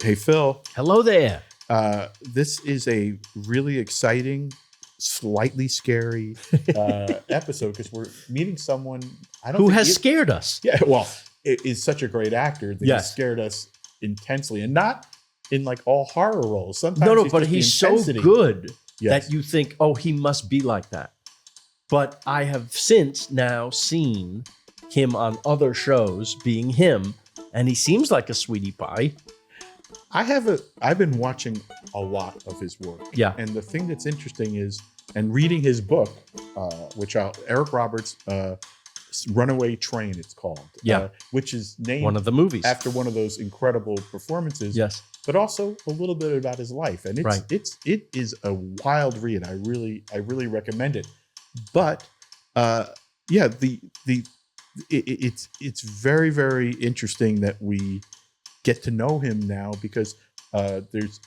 Hey, Phil. Hello there. This is a really exciting, slightly scary episode because we're meeting someone who has scared us. Yeah, well, it is such a great actor that he scared us intensely, and not in like all horror roles. Sometimes but he's so good that you think, oh, he must be like that. But I have since now seen him on other shows being him, and he seems like a sweetie pie. I've been watching a lot of his work. Yeah. And the thing that's interesting is, and reading his book, Eric Roberts, Runaway Train, it's called. Yeah. Which is named one of the movies after one of those incredible performances. Yes. But also a little bit about his life. And it is a wild read. I really recommend it. But it's very, very interesting that we get to know him now because this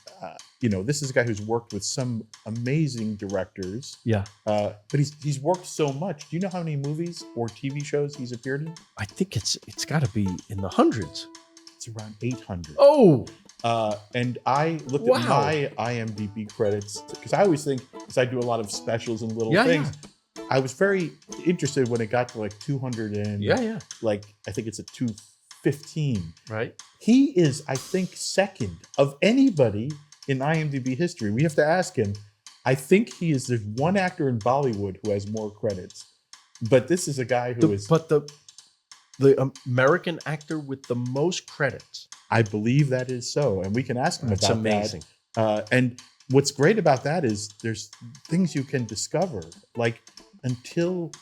is a guy who's worked with some amazing directors. Yeah. But he's worked so much. Do you know how many movies or TV shows he's appeared in? I think it's got to be in the hundreds. It's around 800. Oh. And I looked at my IMDb credits because I always think, because I do a lot of specials and little things. Yeah. I was very interested when it got to like 200 and like I think it's a 215. Right. He is, I think, second of anybody in IMDb history. We have to ask him. I think there's one actor in Bollywood who has more credits, but this is a guy who is. But the American actor with the most credits. I believe that is so, and we can ask him about that. That's amazing. And what's great about that is there's things you can discover. Like until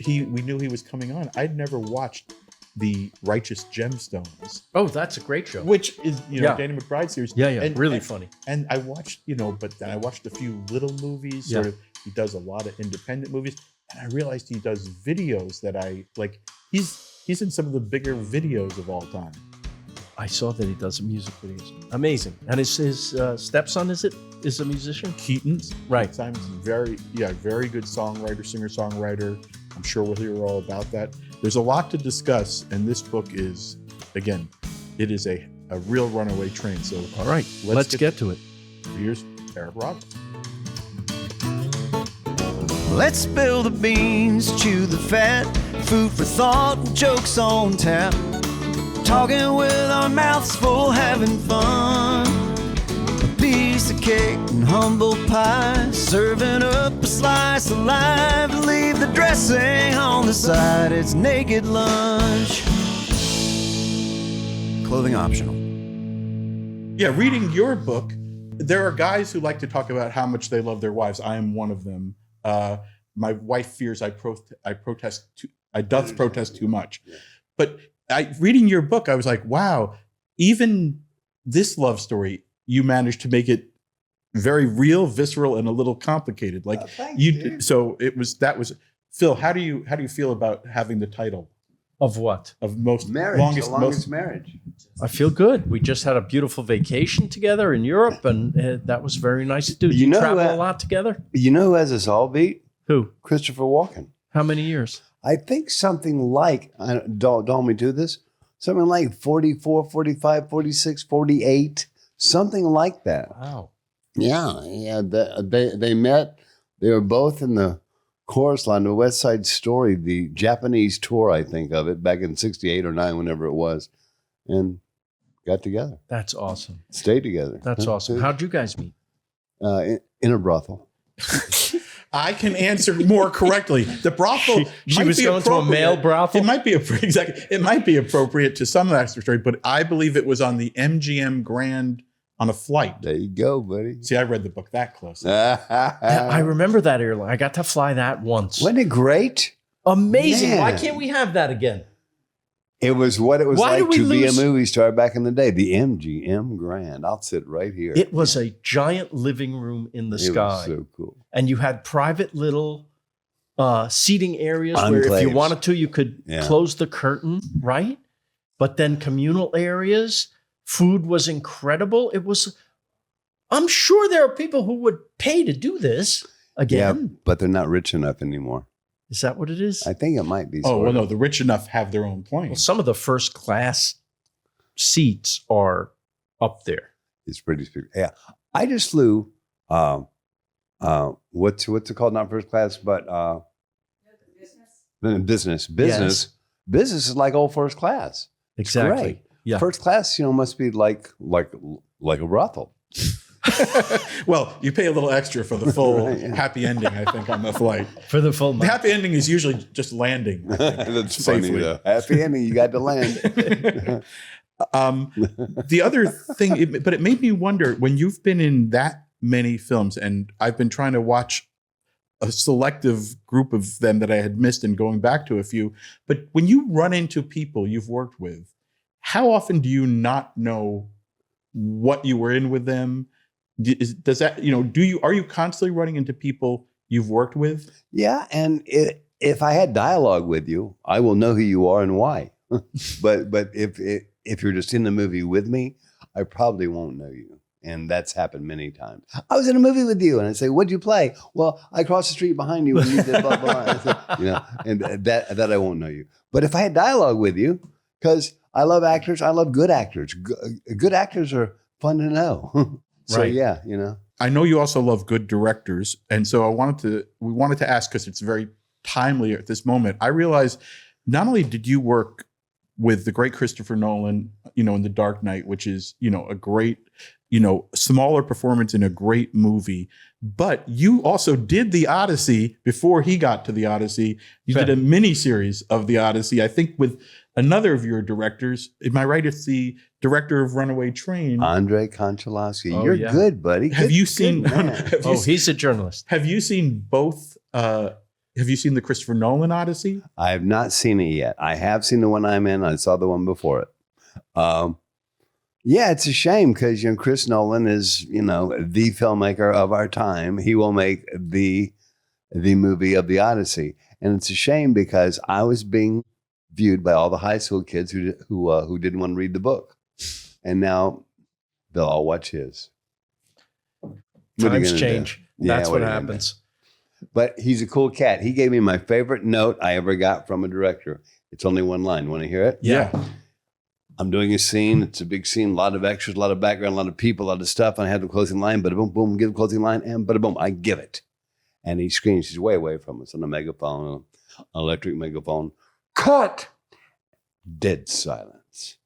we knew he was coming on, I'd never watched The Righteous Gemstones. Oh, that's a great show. Which is, Danny McBride series. Yeah, and really funny. And I watched, but then I watched a few little movies. Yeah. Sort of, he does a lot of independent movies. And I realized he does videos that I like. He's in some of the bigger videos of all time. I saw that he does music videos. Amazing. And his stepson, is a musician? Keaton. Right. Simons is very good songwriter, singer-songwriter. I'm sure we'll hear all about that. There's a lot to discuss, and this book is, again, it is a real runaway train. So, all right, let's get to it. Here's Eric Roberts. Let's spill the beans, chew the fat, food for thought, jokes on tap. Talking with our mouths full, having fun. A piece of cake and humble pie, serving up a slice of life. Leave the dressing on the side, it's naked lunch. Clothing optional. Yeah, reading your book, there are guys who like to talk about how much they love their wives. I am one of them. My wife fears I protest too much. But reading your book, I was like, wow, even this love story, you managed to make it very real, visceral, and a little complicated. Like so that was Phil. How do you feel about having the title of what? Of most marriage, longest marriage. I feel good. We just had a beautiful vacation together in Europe, and that was very nice to do. You travel a lot together? You know who has us all beat? Who? Christopher Walken. How many years? I think something like, don't we do this? Something like 44, 45, 46, 48, something like that. Wow. Yeah. They met. They were both in the chorus line, the West Side Story, the Japanese tour, I think of it, back in 68 or 9, whenever it was, and got together. That's awesome. Stayed together. That's awesome. How'd you guys meet? In a brothel. I can answer more correctly. The brothel. She was going to a male brothel. It might be exactly. It might be appropriate to some of that story, but I believe it was on the MGM Grand on a flight. There you go, buddy. See, I read the book that close. I remember that airline. I got to fly that once. Wasn't it great? Amazing. Man. Why can't we have that again? It was what it was like to be a movie star back in the day. The MGM Grand. I'll sit right here. It was a giant living room in the sky. It was so cool. And you had private little seating areas Enclaves. where if you wanted to, you could close the curtain, right? But then communal areas, food was incredible. I'm sure there are people who would pay to do this again. Yeah, but they're not rich enough anymore. Is that what it is? I think it might be. Oh, well, no, the rich enough have their own plane. Well, some of the first class seats are up there. It's pretty spectacular. Yeah, I just flew. What's it called? Not first class, but business. Yes. Business is like old first class. Exactly. Great. Yeah. First class, must be like a brothel. Well, you pay a little extra for the full Right, yeah. happy ending, I think, on the flight. For the full The month. happy ending is usually just landing. I think, That's safely. funny though. Happy ending, you got to land. The other thing, but it made me wonder, when you've been in that many films, and I've been trying to watch a selective group of them that I had missed and going back to a few, but when you run into people you've worked with, how often do you not know what you were in with them? Does that, are you constantly running into people you've worked with? Yeah, and if I had dialogue with you, I will know who you are and why. but if you're just in the movie with me, I probably won't know you. And that's happened many times. I was in a movie with you, and I say, "What'd you play?" Well, I crossed the street behind you, and you did blah blah. I said, and that I won't know you. But if I had dialogue with you, because I love actors, I love good actors. Good actors are fun to know. So Right. yeah, I know you also love good directors, and so we wanted to ask, because it's very timely at this moment. I realize not only did you work with the great Christopher Nolan, in The Dark Knight, which is, a great, smaller performance in a great movie, but you also did The Odyssey before he got to The Odyssey. You did a mini series of The Odyssey, I think, with another of your directors. Am I right? It's the director of Runaway Train. Andre Konchalovsky. Oh, You're yeah. good, buddy. Have Good- you seen? good man. He's a journalist. Have you seen both? Have you seen the Christopher Nolan Odyssey? I have not seen it yet. I have seen the one I'm in. I saw the one before it. Yeah, it's a shame because Chris Nolan is the filmmaker of our time. He will make the movie of the Odyssey, and it's a shame because I was being viewed by all the high school kids who didn't want to read the book, and now they'll all watch his. What are you Times gonna change. do? Yeah, That's what what are you gonna do? happens. But he's a cool cat. He gave me my favorite note I ever got from a director. It's only one line. Want to hear it? Yeah. I'm doing a scene. It's a big scene, a lot of extras, a lot of background, a lot of people, a lot of stuff. And I have the closing line, bada boom, boom, give the closing line, and bada boom, I give it. And he screams, he's way away from us on a megaphone, electric megaphone. Cut! Dead silence.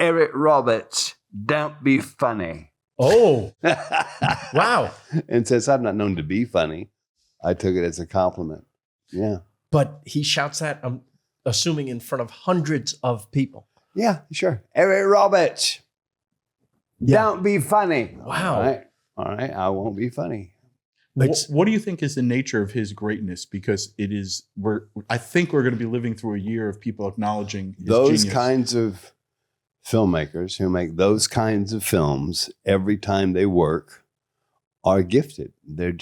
Eric Roberts, don't be funny. Oh, wow. And since I'm not known to be funny, I took it as a compliment. Yeah. But he shouts that, I'm assuming, in front of hundreds of people. Yeah, sure. Eric Roberts, don't be funny. Wow. All right. I won't be funny. What do you think is the nature of his greatness? Because I think we're going to be living through a year of people acknowledging his Those genius. kinds of filmmakers who make those kinds of films every time they work are gifted. They're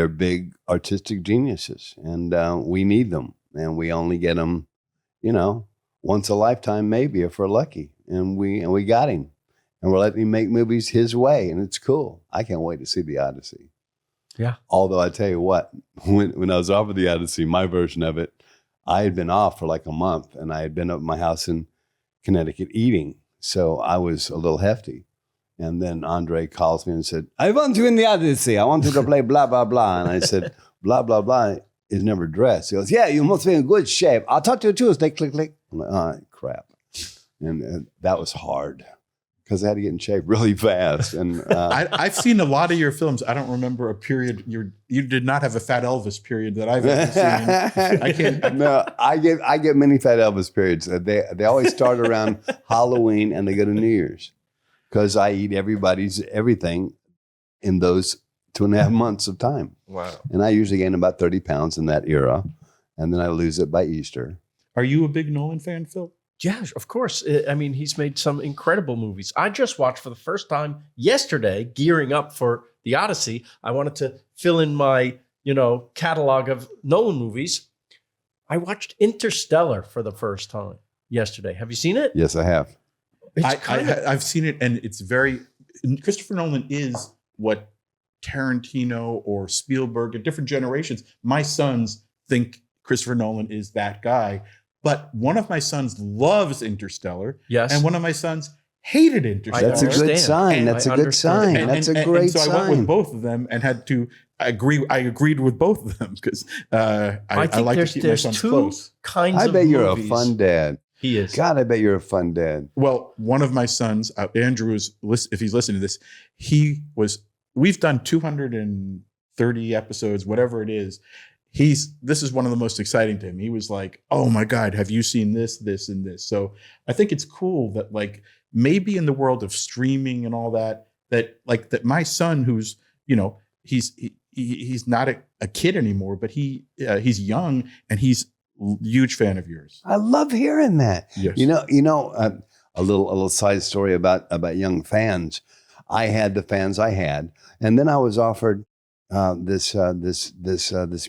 big artistic geniuses, and we need them, and we only get them, once a lifetime, maybe, if we're lucky. And we got him, and we're letting him make movies his way, and it's cool. I can't wait to see The Odyssey. Yeah. Although I tell you what, when I was offered The Odyssey, my version of it, I had been off for like a month, and I had been up at my house in Connecticut eating, so I was a little hefty. And then Andre calls me and said, "I want you in The Odyssey. I want you to play blah blah blah." And I said, "Blah blah blah is never dressed." He goes, "Yeah, you must be in good shape. I'll talk to you Tuesday." Click click. I'm like, "Oh crap," and that was hard because I had to get in shape really fast. And I've seen a lot of your films. I don't remember a period. You did not have a Fat Elvis period that I've ever seen. I can't. No, I get many Fat Elvis periods. They always start around Halloween and they go to New Year's because I eat everybody's everything in those 2.5 months of time. Wow. And I usually gain about 30 pounds in that era, and then I lose it by Easter. Are you a big Nolan fan, Phil? Yeah, of course. I mean, he's made some incredible movies. I just watched for the first time yesterday, gearing up for The Odyssey. I wanted to fill in my, catalog of Nolan movies. I watched Interstellar for the first time yesterday. Have you seen it? Yes, I have. I've seen it, and it's very. Christopher Nolan is what Tarantino or Spielberg at different generations. My sons think Christopher Nolan is that guy, but one of my sons loves Interstellar, Yes. and one of my sons hated Interstellar. That's a good understand. sign. And That's I a good understand. sign. That's a great so sign. I went with both of them and had to agree. I agreed with both of them because I think like to keep my there's sons two close. kinds I of bet you're a movies. fun dad. He is. God, I bet you're a fun dad. Well, one of my sons, Andrew, if he's listening to this, we've done 230 episodes, whatever it is. This is one of the most exciting to him. He was like, "Oh my God, have you seen this, this, and this?" So I think it's cool that like maybe in the world of streaming and all that that my son, who's he's not a kid anymore, but he's young and he's a huge fan of yours. I love hearing that. Yes. A little side story about young fans. I had the fans I had, and then I was offered this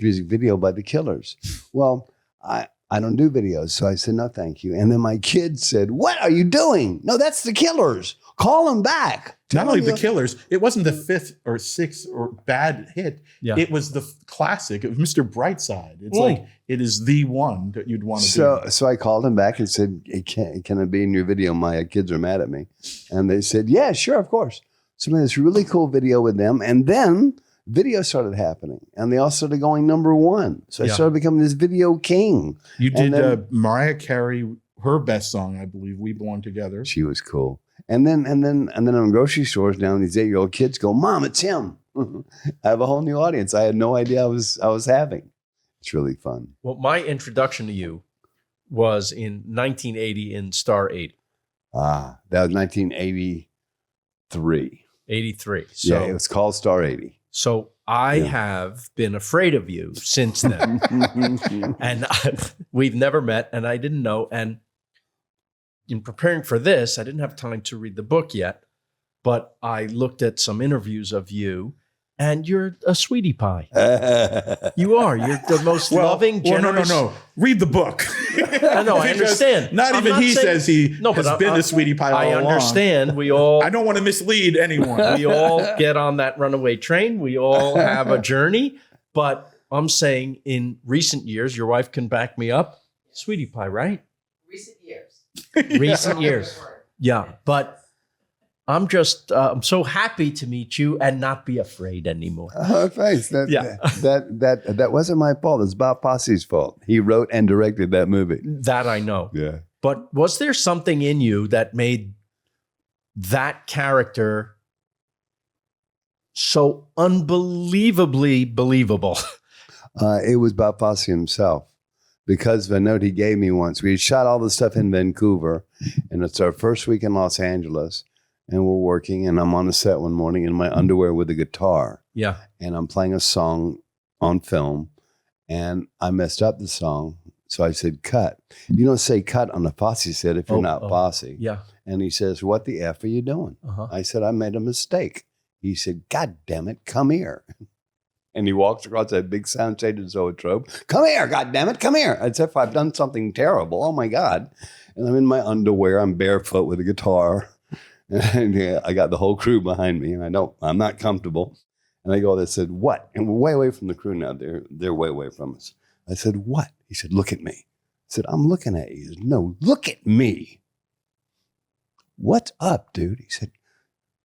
music video by the Killers. Well, I don't do videos, so I said no, thank you. And then my kids said, "What are you doing? No, that's the Killers. Call them back." Not only the Killers, it wasn't the fifth or sixth or bad hit. Yeah. It was the classic. It was Mr. Brightside. It's like it is the one that you'd want to do. So I called them back and said, hey, "Can I be in your video? My kids are mad at me." And they said, "Yeah, sure, of course." So I made this really cool video with them, and then video started happening, and they all started going #1. So I started becoming this video king. You And did then- Mariah Carey, her best song, I believe, "We Belong Together." She was cool. And then I'm grocery stores now, and these 8-year-old kids go, "Mom, it's him." I have a whole new audience. I had no idea I was having. It's really fun. Well, my introduction to you was in 1980 in Star 80. That was 1983. 83. So, Yeah, it was called Star 80. so I have been afraid of you since then. And we've never met, and I didn't know. And in preparing for this, I didn't have time to read the book yet, but I looked at some interviews of you, and you're a sweetie pie. You are. You're the most loving, generous. No. Read the book. I know. I Because understand. Not I'm even he saying- says he No, but has been a sweetie pie all I along. understand. We all. I don't want to mislead anyone. We all get on that runaway train. We all have a journey. But I'm saying in recent years, your wife can back me up. Sweetie pie, right? Recent years. Recent years. Yeah. But I'm just, I'm so happy to meet you and not be afraid anymore. Oh, thanks. That wasn't my fault. It's Bob Fosse's fault. He wrote and directed that movie. That I know. Yeah. But was there something in you that made that character so unbelievably believable? It was Bob Fosse himself, because of a note he gave me once. We had shot all the stuff in Vancouver, and it's our first week in Los Angeles, and we're working, and I'm on the set one morning in my underwear with a guitar, Yeah. and I'm playing a song on film, and I messed up the song, so I said, cut. You don't say cut on a Fosse set if you're not Fosse. Yeah. And he says, what the F are you doing? Uh-huh. I said, I made a mistake. He said, God damn it, come here. And he walks across that big soundstage in Zoetrope. Come here, God damn it, come here. As if I've done something terrible. Oh my God. And I'm in my underwear. I'm barefoot with a guitar. And I got the whole crew behind me. And I'm not comfortable. And I go, they said, what? And we're way away from the crew now. They're way away from us. I said, what? He said, look at me. I said, I'm looking at you. He said, no, look at me. What's up, dude? He said,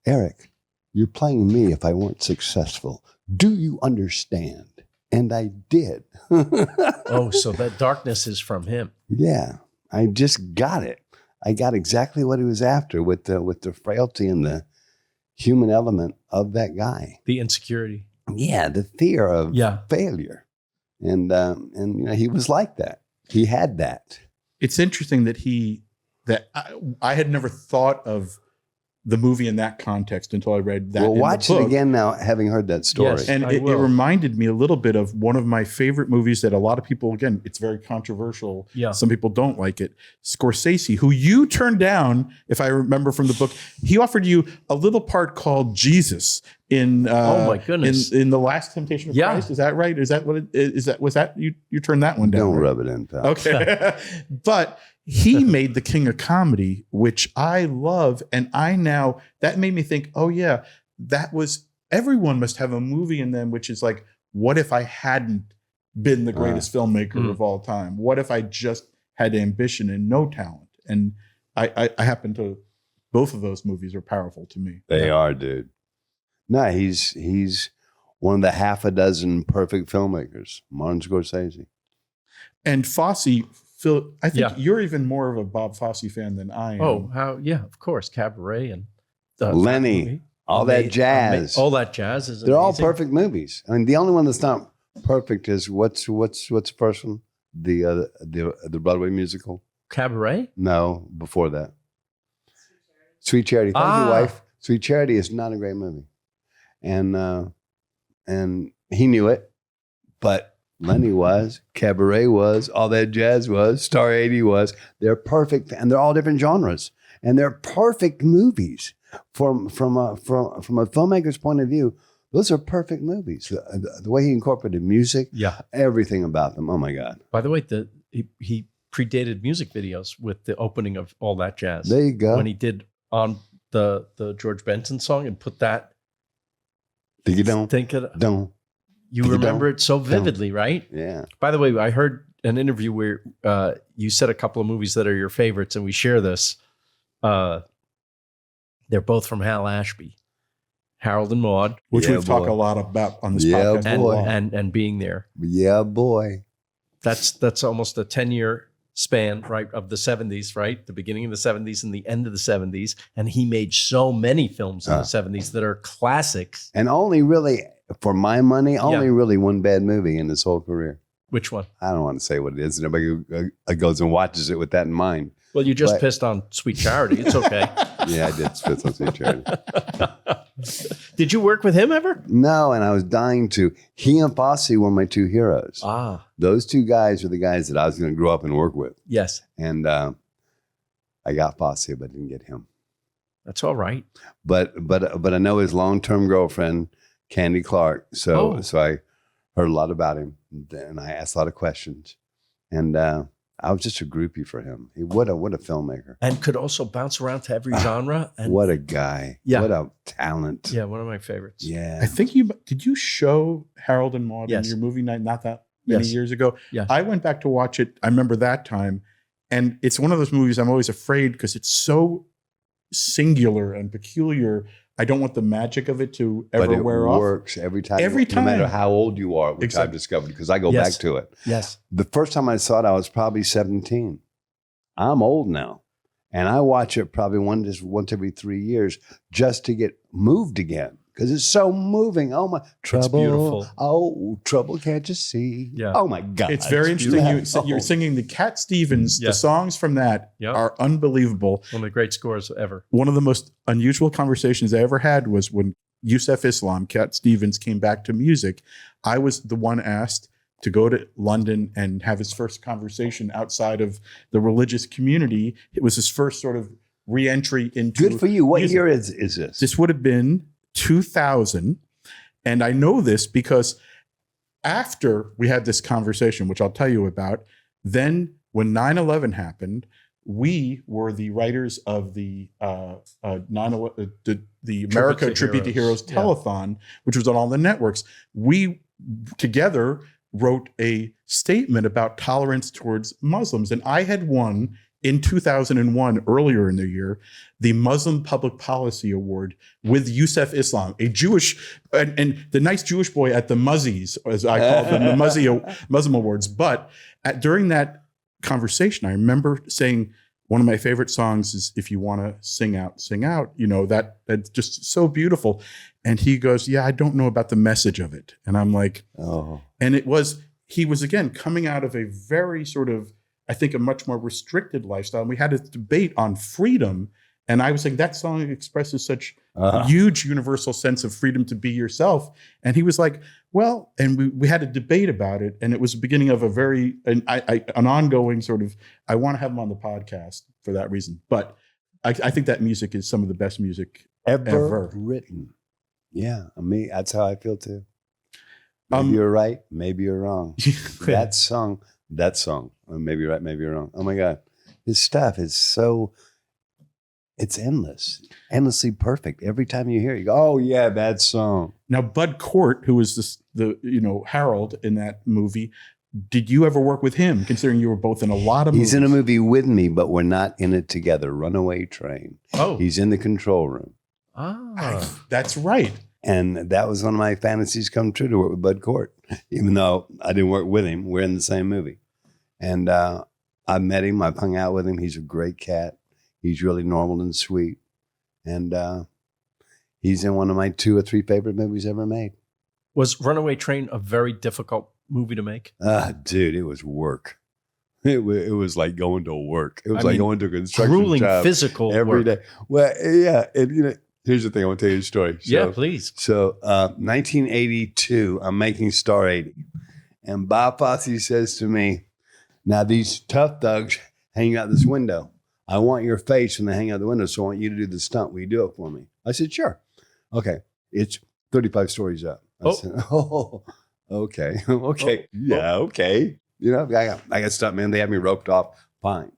Eric, you're playing me if I weren't successful. Do you understand? And I did. Oh, so that darkness is from him. Yeah, I just got it. I got exactly what he was after with the frailty and the human element of that guy. The insecurity. Yeah, the fear of failure. And he was like that. He had that. It's interesting that I had never thought of the movie in that context until I read that. Well, in watch the book. it again now, having heard that story. Yes. And it reminded me a little bit of one of my favorite movies that a lot of people, again, it's very controversial. Yeah. Some people don't like it. Scorsese, who you turned down, if I remember from the book, he offered you a little part called Jesus in Oh my goodness. in The Last Temptation of Christ. Is that right? Is that what it is? Was that you turned that one down? Don't right? rub it in, pal. Okay. But he made The King of Comedy, which I love. And that made me think, oh yeah, everyone must have a movie in them, which is like, what if I hadn't been the greatest filmmaker of all time? What if I just had ambition and no talent? And I happen to both of those movies are powerful to me. They are, dude. No, he's one of the half a dozen perfect filmmakers. Martin Scorsese. And Fosse, Phil, I think you're even more of a Bob Fosse fan than I am. Oh, of course, Cabaret and Lenny, all that jazz. All that jazz is. They're all amazing. perfect movies. I mean, the only one that's not perfect is what's the first one? The Broadway musical. Cabaret? No, before that. Sweet Charity. Thank you, wife. Sweet Charity is not a great movie, and he knew it, but Lenny was, Cabaret was, all that jazz was, Star 80 was. They're perfect, and they're all different genres, and they're perfect movies from a filmmaker's point of view. Those are perfect movies. The way he incorporated music, everything about them. Oh my God! By the way, he predated music videos with the opening of All That Jazz. There you go. When he did on the George Benson song and put that. You don't. You remember it so vividly, right? Yeah. By the way, I heard an interview where you said a couple of movies that are your favorites, and we share this. They're both from Hal Ashby, Harold and Maude, which we've talked a lot about on this podcast, and Being There. Yeah, boy. That's almost a 10-year span, right, of the 70s, right? The beginning of the 70s and the end of the 70s. And he made so many films in the 70s that are classics. And only really, for my money, really one bad movie in his whole career. Which one? I don't want to say what it is. Nobody goes and watches it with that in mind. Well, you just pissed on Sweet Charity. It's okay. Yeah, I did piss on Sweet Charity. Did you work with him ever? No, and I was dying to. He and Fosse were my two heroes. Those two guys are the guys that I was going to grow up and work with. Yes. And I got Fosse, but didn't get him. That's all right. But I know his long-term girlfriend, Candy Clark. So I heard a lot about him, and I asked a lot of questions. And I was just a groupie for him. What a filmmaker. And could also bounce around to every genre. And what a guy. Yeah. What a talent. Yeah, one of my favorites. Yeah. I think did you show Harold and Maude in your movie night not that many years ago? Yeah. I went back to watch it. I remember that time. And it's one of those movies I'm always afraid because it's so singular and peculiar. I don't want the magic of it to ever wear off. It works every time. Every time. No matter how old you are, which I've discovered, because I go back to it. Yes. The first time I saw it, I was probably 17. I'm old now. And I watch it probably once every 3 years just to get moved again. Because it's so moving. Oh my, trouble. It's beautiful. Oh, trouble, can't you see? Yeah. Oh my God. It's very interesting. You're singing the Cat Stevens. The songs from that are unbelievable. One of the great scores ever. One of the most unusual conversations I ever had was when Yusuf Islam, Cat Stevens, came back to music. I was the one asked to go to London and have his first conversation outside of the religious community. It was his first sort of re-entry into Good for you. What music. year is this? This would have been 2000. And I know this because after we had this conversation, which I'll tell you about, then when 9/11 happened, we were the writers of the America Tribute to Heroes telethon, which was on all the networks. We together wrote a statement about tolerance towards Muslims. And I had won in 2001, earlier in the year, the Muslim Public Policy Award with Yusuf Islam, a Jewish, and the nice Jewish boy at the Muzzies, as I called them, the Muslim Awards. But during that conversation, I remember saying, one of my favorite songs is "If You Want to Sing Out, Sing Out." You know, that's just so beautiful. And he goes, "Yeah, I don't know about the message of it." And I'm like, "Oh." And he was again coming out of a very sort of, I think, a much more restricted lifestyle. And we had a debate on freedom. And I was saying that song expresses such a huge universal sense of freedom to be yourself. And he was like, well, and we had a debate about it. And it was the beginning of an ongoing sort of, I want to have him on the podcast for that reason. But I think that music is some of the best music ever written. Yeah, I mean, that's how I feel too. Maybe you're right, maybe you're wrong. that song, maybe you're right, maybe you're wrong. Oh my God, his stuff is so, it's endlessly perfect. Every time you hear it, you go, oh yeah, that song. Now, Bud Cort, who was the Harold in that movie, Did you ever work with him, considering you were both in a lot of movies? He's in a movie with me, but we're not in it together. Runaway Train. Oh. He's in the control room. That's right. And that was one of my fantasies come true, to work with Bud Cort. Even though I didn't work with him, we're in the same movie. And I met him. I've hung out with him. He's a great cat. He's really normal and sweet. And he's in one of my 2 or 3 favorite movies ever made. Was Runaway Train a very difficult movie to make? Dude, it was work. It was like going to work. It was like going to a construction grueling job physical every work. day. Well, yeah. And, here's the thing. I want to tell you a story. Yeah, please. So 1982, I'm making Star 80. And Bob Fosse says to me, now these tough thugs hang out this window. I want your face when they hang out the window, so I want you to do the stunt. Will you do it for me? I said, sure. Okay. It's 35 stories up. I said, okay. Okay. Yeah, okay. I got stunt man. They had me roped off. Fine.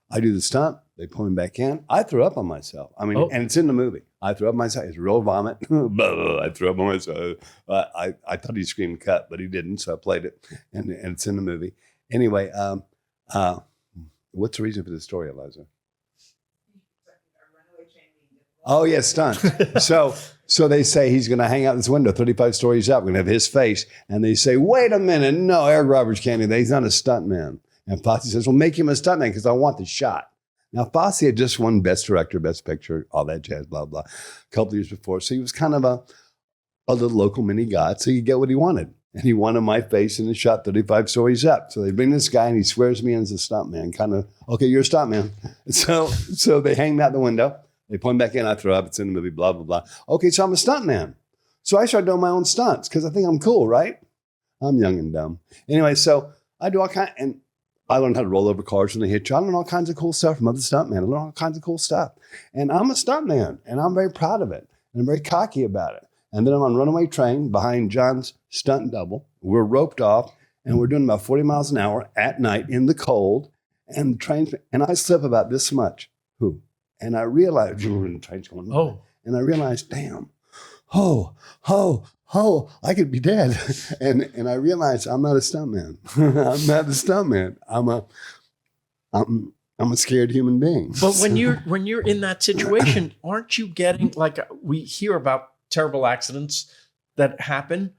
I do the stunt. They pull me back in. I threw up on myself. I mean, and it's in the movie. I threw up on myself. It's real vomit. I threw up on myself. I thought he screamed cut, but he didn't. So I played it, and it's in the movie. Anyway, what's the reason for this story, Eliza? Oh, yeah, stunt. So they say he's going to hang out this window 35 stories up. We're going to have his face. And they say, wait a minute. No, Eric Roberts can't do that. He's not a stuntman. And Fosse says, well, make him a stuntman because I want the shot. Now, Fosse had just won Best Director, Best Picture, all that jazz, blah, blah, a couple of years before. So he was kind of a little local mini god. So you get what he wanted. And he wanted my face in the shot 35 stories up. So they bring this guy and he swears me in as a stuntman. Kind of, okay, you're a stuntman. So they hang me out the window. They point back in, I throw up, it's in the movie, blah, blah, blah. Okay, so I'm a stuntman. So I started doing my own stunts because I think I'm cool, right? I'm young and dumb. Anyway, so I do all kinds, and I learned how to roll over cars when they hit you. I learned all kinds of cool stuff from other stuntmen. I learned all kinds of cool stuff. And I'm a stuntman, and I'm very proud of it. And I'm very cocky about it. And then I'm on Runaway Train behind John's stunt double. We're roped off, and we're doing about 40 miles an hour at night in the cold. And the train, and I slip about this much. And I realized, the train's going, and I realized, damn, I could be dead. And I realized I'm not a stuntman. I'm not a stuntman. I'm a scared human being. But when you're in that situation, aren't you getting, like, we hear about terrible accidents that happen?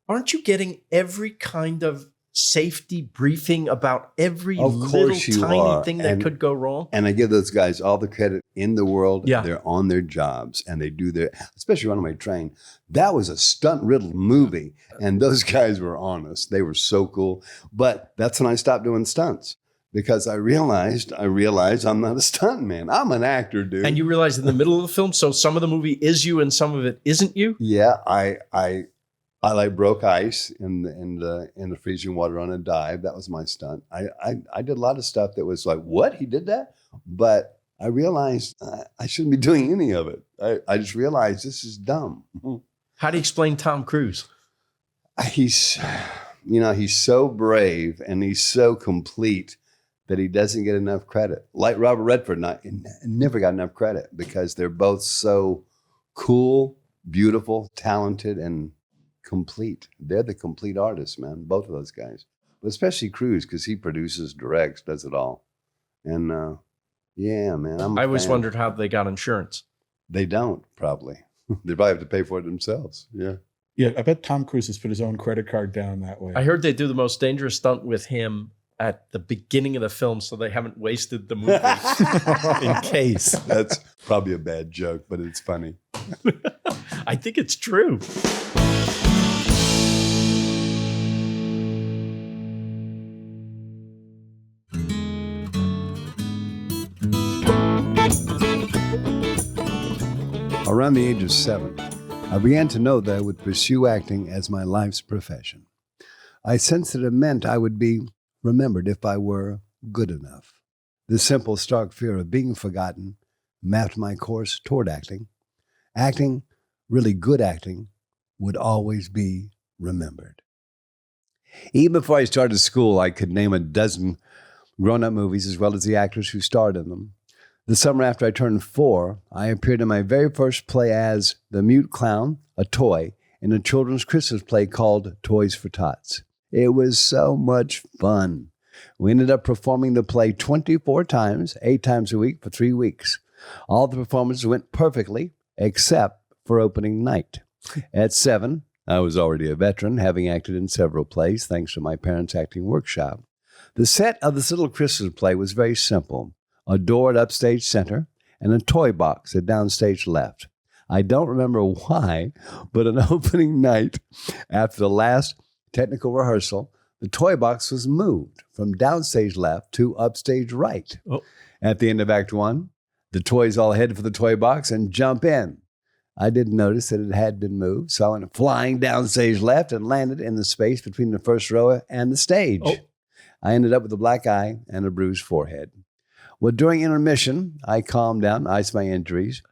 Aren't you getting every kind of safety briefing about every little tiny thing that could go wrong? And I give those guys all the credit in the world. Yeah. They're on their jobs and they do especially Runaway Train. That was a stunt-riddled movie. And those guys were honest. They were so cool. But that's when I stopped doing stunts because I realized I'm not a stuntman. I'm an actor, dude. And you realize in the middle of the film, so some of the movie is you and some of it isn't you? Yeah, I like broke ice in the freezing water on a dive. That was my stunt. I did a lot of stuff that was like, what? He did that? But I realized I shouldn't be doing any of it. I just realized this is dumb. How do you explain Tom Cruise? He's so brave and he's so complete that he doesn't get enough credit. Like Robert Redford, never got enough credit because they're both so cool, beautiful, talented, and complete. They're the complete artists, man. Both of those guys, but especially Cruise because he produces, directs, does it all. And yeah, man, I always wondered how they got insurance. They don't probably. They probably have to pay for it themselves. Yeah. I bet Tom Cruise has put his own credit card down that way. I heard they do the most dangerous stunt with him at the beginning of the film, so they haven't wasted the movie in case. That's probably a bad joke, but it's funny. I think it's true. Around the age of 7, I began to know that I would pursue acting as my life's profession. I sensed that it meant I would be remembered if I were good enough. The simple, stark fear of being forgotten mapped my course toward acting. Acting, really good acting, would always be remembered. Even before I started school, I could name a dozen grown-up movies as well as the actors who starred in them. The summer after I turned 4, I appeared in my very first play as the mute clown, a toy, in a children's Christmas play called Toys for Tots. It was so much fun. We ended up performing the play 24 times, 8 times a week for 3 weeks. All the performances went perfectly, except for opening night. At 7, I was already a veteran, having acted in several plays thanks to my parents' acting workshop. The set of this little Christmas play was very simple. A door at upstage center and a toy box at downstage left. I don't remember why, but on opening night, after the last technical rehearsal, the toy box was moved from downstage left to upstage right. Oh. At the end of Act 1, the toys all head for the toy box and jump in. I didn't notice that it had been moved, so I went flying downstage left and landed in the space between the first row and the stage. Oh. I ended up with a black eye and a bruised forehead. Well, during intermission, I calmed down, iced my injuries,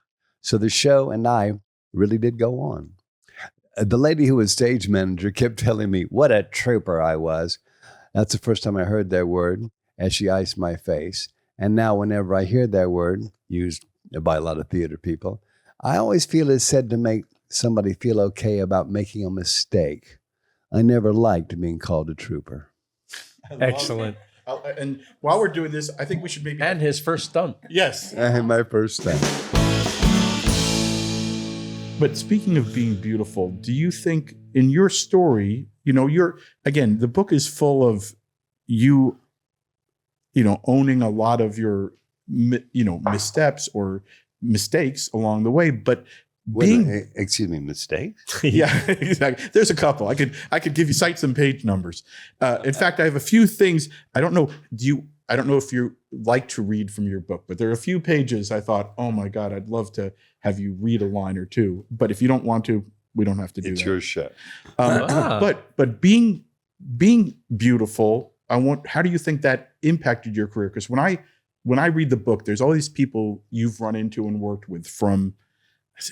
so the show and I really did go on. The lady who was stage manager kept telling me what a trooper I was. That's the first time I heard that word as she iced my face. And now whenever I hear that word, used by a lot of theater people, I always feel it's said to make somebody feel okay about making a mistake. I never liked being called a trooper. Excellent. And while we're doing this, I think we should maybe... And his first stunt. Yes. I had my first time. But speaking of being beautiful, do you think in your story, again, the book is full of you owning a lot of your, missteps or mistakes along the way, but excuse me, mistakes? Yeah, exactly. There's a couple. I could give you cites and page numbers. In fact, I have a few things. I don't know if you like to read from your book, but there are a few pages I thought, oh my God, I'd love to have you read a line or two. But if you don't want to, we don't have to do that. It's your show. But being beautiful, how do you think that impacted your career? Because when I read the book, there's all these people you've run into and worked with, from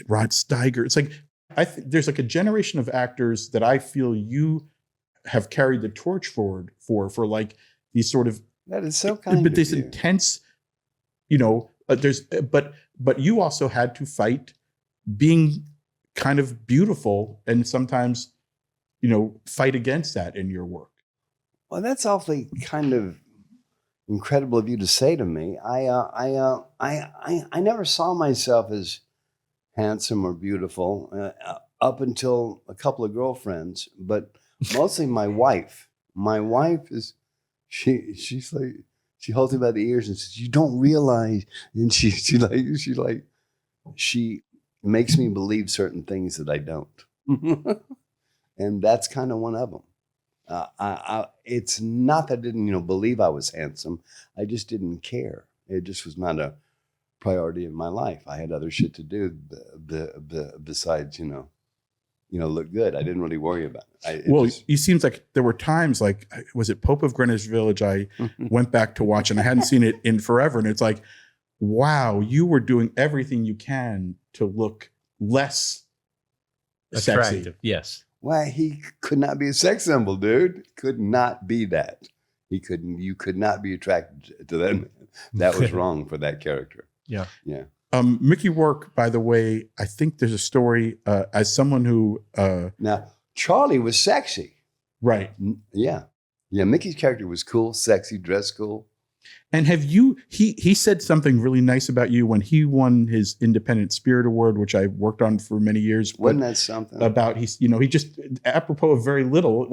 Rod Steiger. It's like there's like a generation of actors that I feel you have carried the torch forward for like these sort of. That is so kind but of this you. Intense, but you also had to fight being kind of beautiful and sometimes, fight against that in your work. Well, that's awfully kind of incredible of you to say to me. I never saw myself as handsome or beautiful up until a couple of girlfriends, but mostly my wife. My wife is. She's like, she holds me by the ears and says, "You don't realize," and she makes me believe certain things that I don't, and that's kind of one of them. It's not that I didn't, believe I was handsome. I just didn't care. It just was not a priority in my life. I had other shit to do besides, look good. I didn't really worry about it. It seems like there were times, like, was it Pope of Greenwich Village? I went back to watch and I hadn't seen it in forever. And it's like, wow, you were doing everything you can to look less Attractive. sexy. Yes. Well, he could not be a sex symbol, dude. Could not be that. You could not be attracted to that man. That was wrong for that character. Yeah. Yeah. Mickey Rourke, by the way, I think there's a story as someone who... Now, Charlie was sexy. Right. Yeah. Yeah, Mickey's character was cool, sexy, dressed cool. And he said something really nice about you when he won his Independent Spirit Award, which I worked on for many years. Wasn't that something? About, he just, apropos of very little,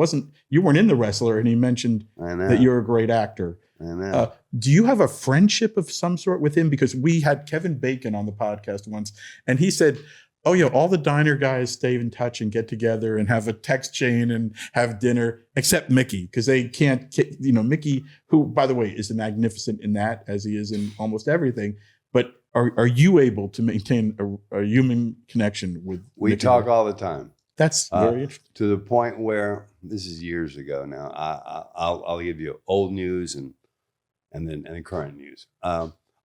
you weren't in The Wrestler, and he mentioned that you're a great actor. I know. Do you have a friendship of some sort with him? Because we had Kevin Bacon on the podcast once, and he said, oh yeah, all the diner guys stay in touch and get together and have a text chain and have dinner, except Mickey, because they can't, Mickey, who, by the way, is magnificent in that, as he is in almost everything. But are you able to maintain a human connection with We Mickey talk Rourke? all the time. That's very interesting. To the point where, this is years ago now, I'll give you old news and then current news.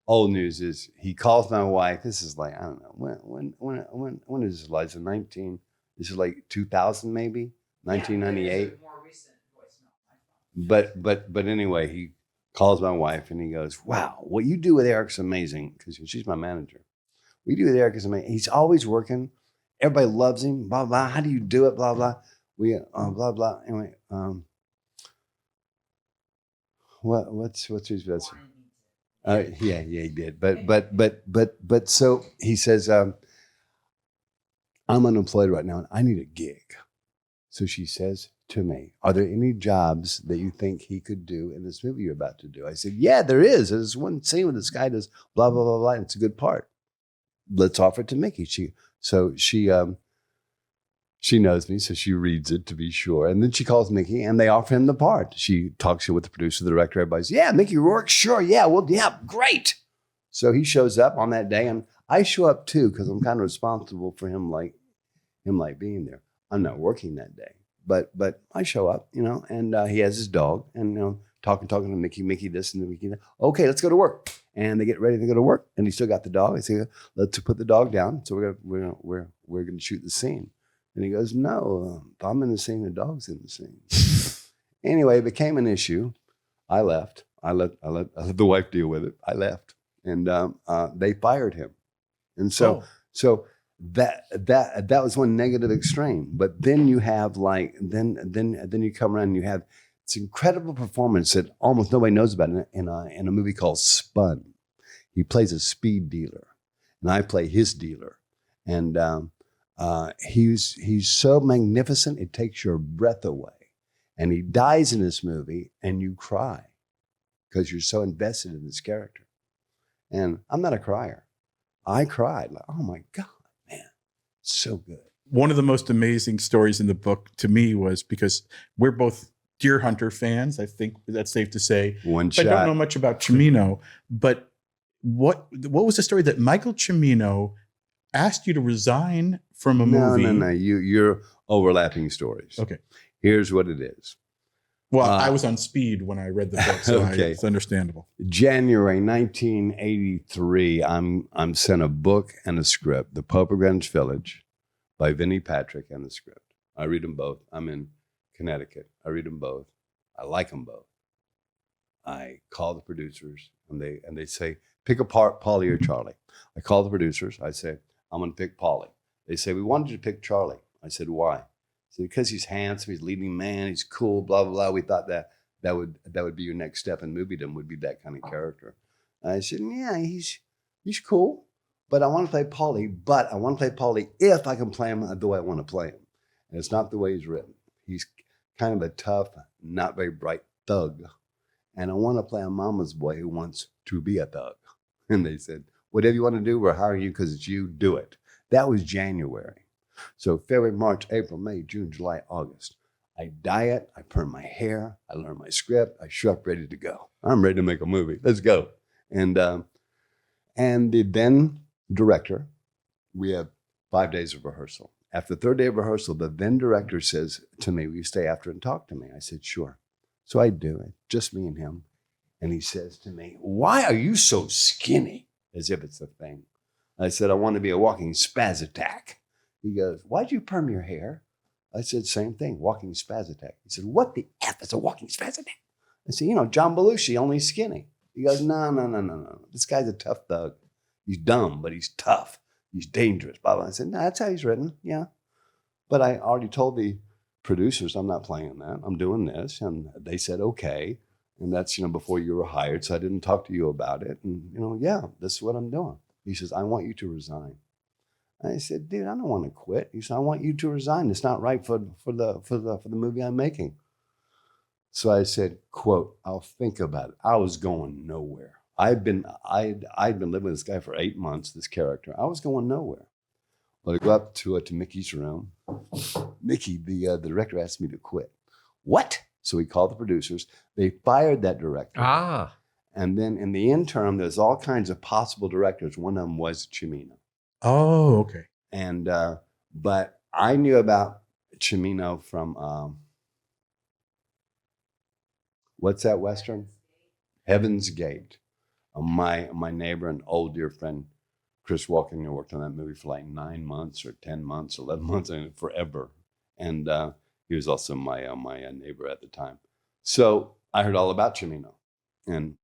Old news is he calls my wife. This is like, I don't know, when is this, Eliza? This is like 2000 maybe, 1998. More recent voicemail. But anyway, he calls my wife and he goes, "Wow, what you do with Eric's amazing," because she's my manager. What you do with Eric is amazing. He's always working. Everybody loves him. Blah blah. How do you do it? Blah blah. Blah blah. Anyway, what's his best? Yeah, he did. But so he says, I'm unemployed right now and I need a gig. So she says to me, are there any jobs that you think he could do in this movie you're about to do? I said, yeah, there is. There's one scene where this guy does blah, blah, blah, blah. And it's a good part. Let's offer it to Mickey. She knows me, so she reads it to be sure. And then she calls Mickey and they offer him the part. She talks with the producer, the director, everybody's, yeah, Mickey Rourke, sure, yeah, well, yeah, great. So he shows up on that day and I show up too because I'm kind of responsible for him being there. I'm not working that day, but I show up, and he has his dog and, talking to Mickey this and Mickey that. Okay, let's go to work. And they get ready to go to work and he still got the dog. I say, let's put the dog down. So we're going to shoot the scene. And he goes, no, I'm in the scene, the dog's in the scene. Anyway, it became an issue. I left. I let the wife deal with it. I left. And they fired him. And so that was one negative extreme. But then you have then you come around and you have this incredible performance that almost nobody knows about in a movie called Spun. He plays a speed dealer and I play his dealer. And he's so magnificent, it takes your breath away. And he dies in this movie and you cry because you're so invested in this character. And I'm not a crier. I cried like, oh my God, man, so good. One of the most amazing stories in the book to me was because we're both deer hunter fans. I think that's safe to say. One shot. I don't know much about Cimino, but what was the story that Michael Cimino asked you to resign from a movie? No. You're overlapping stories. Okay. Here's what it is. Well, I was on speed when I read the book, so okay. It's understandable. January 1983, I'm sent a book and a script, The Pope of Greenwich Village by Vinnie Patrick and the script. I read them both. I'm in Connecticut. I read them both. I like them both. I call the producers and they say, pick apart Paulie or Charlie. I call the producers. I say, I'm going to pick Paulie. They say, we wanted you to pick Charlie. I said, why? I said, because he's handsome, he's leading man, he's cool, blah, blah, blah. We thought that would be your next step in moviedom, would be that kind of character. I said, yeah, he's cool, but I want to play Paulie, but I want to play Paulie if I can play him the way I want to play him. And it's not the way he's written. He's kind of a tough, not very bright thug. And I want to play a mama's boy who wants to be a thug. And they said, whatever you want to do, we're hiring you because it's you, do it. That was January. So February, March, April, May, June, July, August. I diet, I perm my hair, I learn my script, I show up ready to go. I'm ready to make a movie. Let's go. And the then director, we have 5 days of rehearsal. After the third day of rehearsal, the then director says to me, will you stay after and talk to me? I said, sure. So I do it, just me and him. And he says to me, why are you so skinny? As if it's a thing. I said, I want to be a walking spaz attack. He goes, why'd you perm your hair? I said, same thing, walking spaz attack. He said, what the F is a walking spaz attack? I said, John Belushi, only skinny. He goes, no. This guy's a tough thug. He's dumb, but he's tough. He's dangerous. Blah, blah. I said, no, that's how he's written. Yeah. But I already told the producers, I'm not playing that. I'm doing this. And they said, okay. And that's, before you were hired. So I didn't talk to you about it. And, yeah, this is what I'm doing. He says, I want you to resign. I said, dude, I don't want to quit. He said, I want you to resign. It's not right for the movie I'm making. So I said, quote, I'll think about it. I was going nowhere. I'd been living with this guy for 8 months, this character. I was going nowhere. Well, I go up to Mickey's room. Mickey, the director, asked me to quit. What? So he called the producers. They fired that director. And then in the interim, there's all kinds of possible directors. One of them was Cimino. Oh, okay. And but I knew about Cimino from what's that Western? Heaven's Gate. My neighbor and old dear friend, Chris Walken, worked on that movie for like 9 months or 10 months, 11 months, and forever. And he was also my neighbor at the time. So I heard all about Cimino, and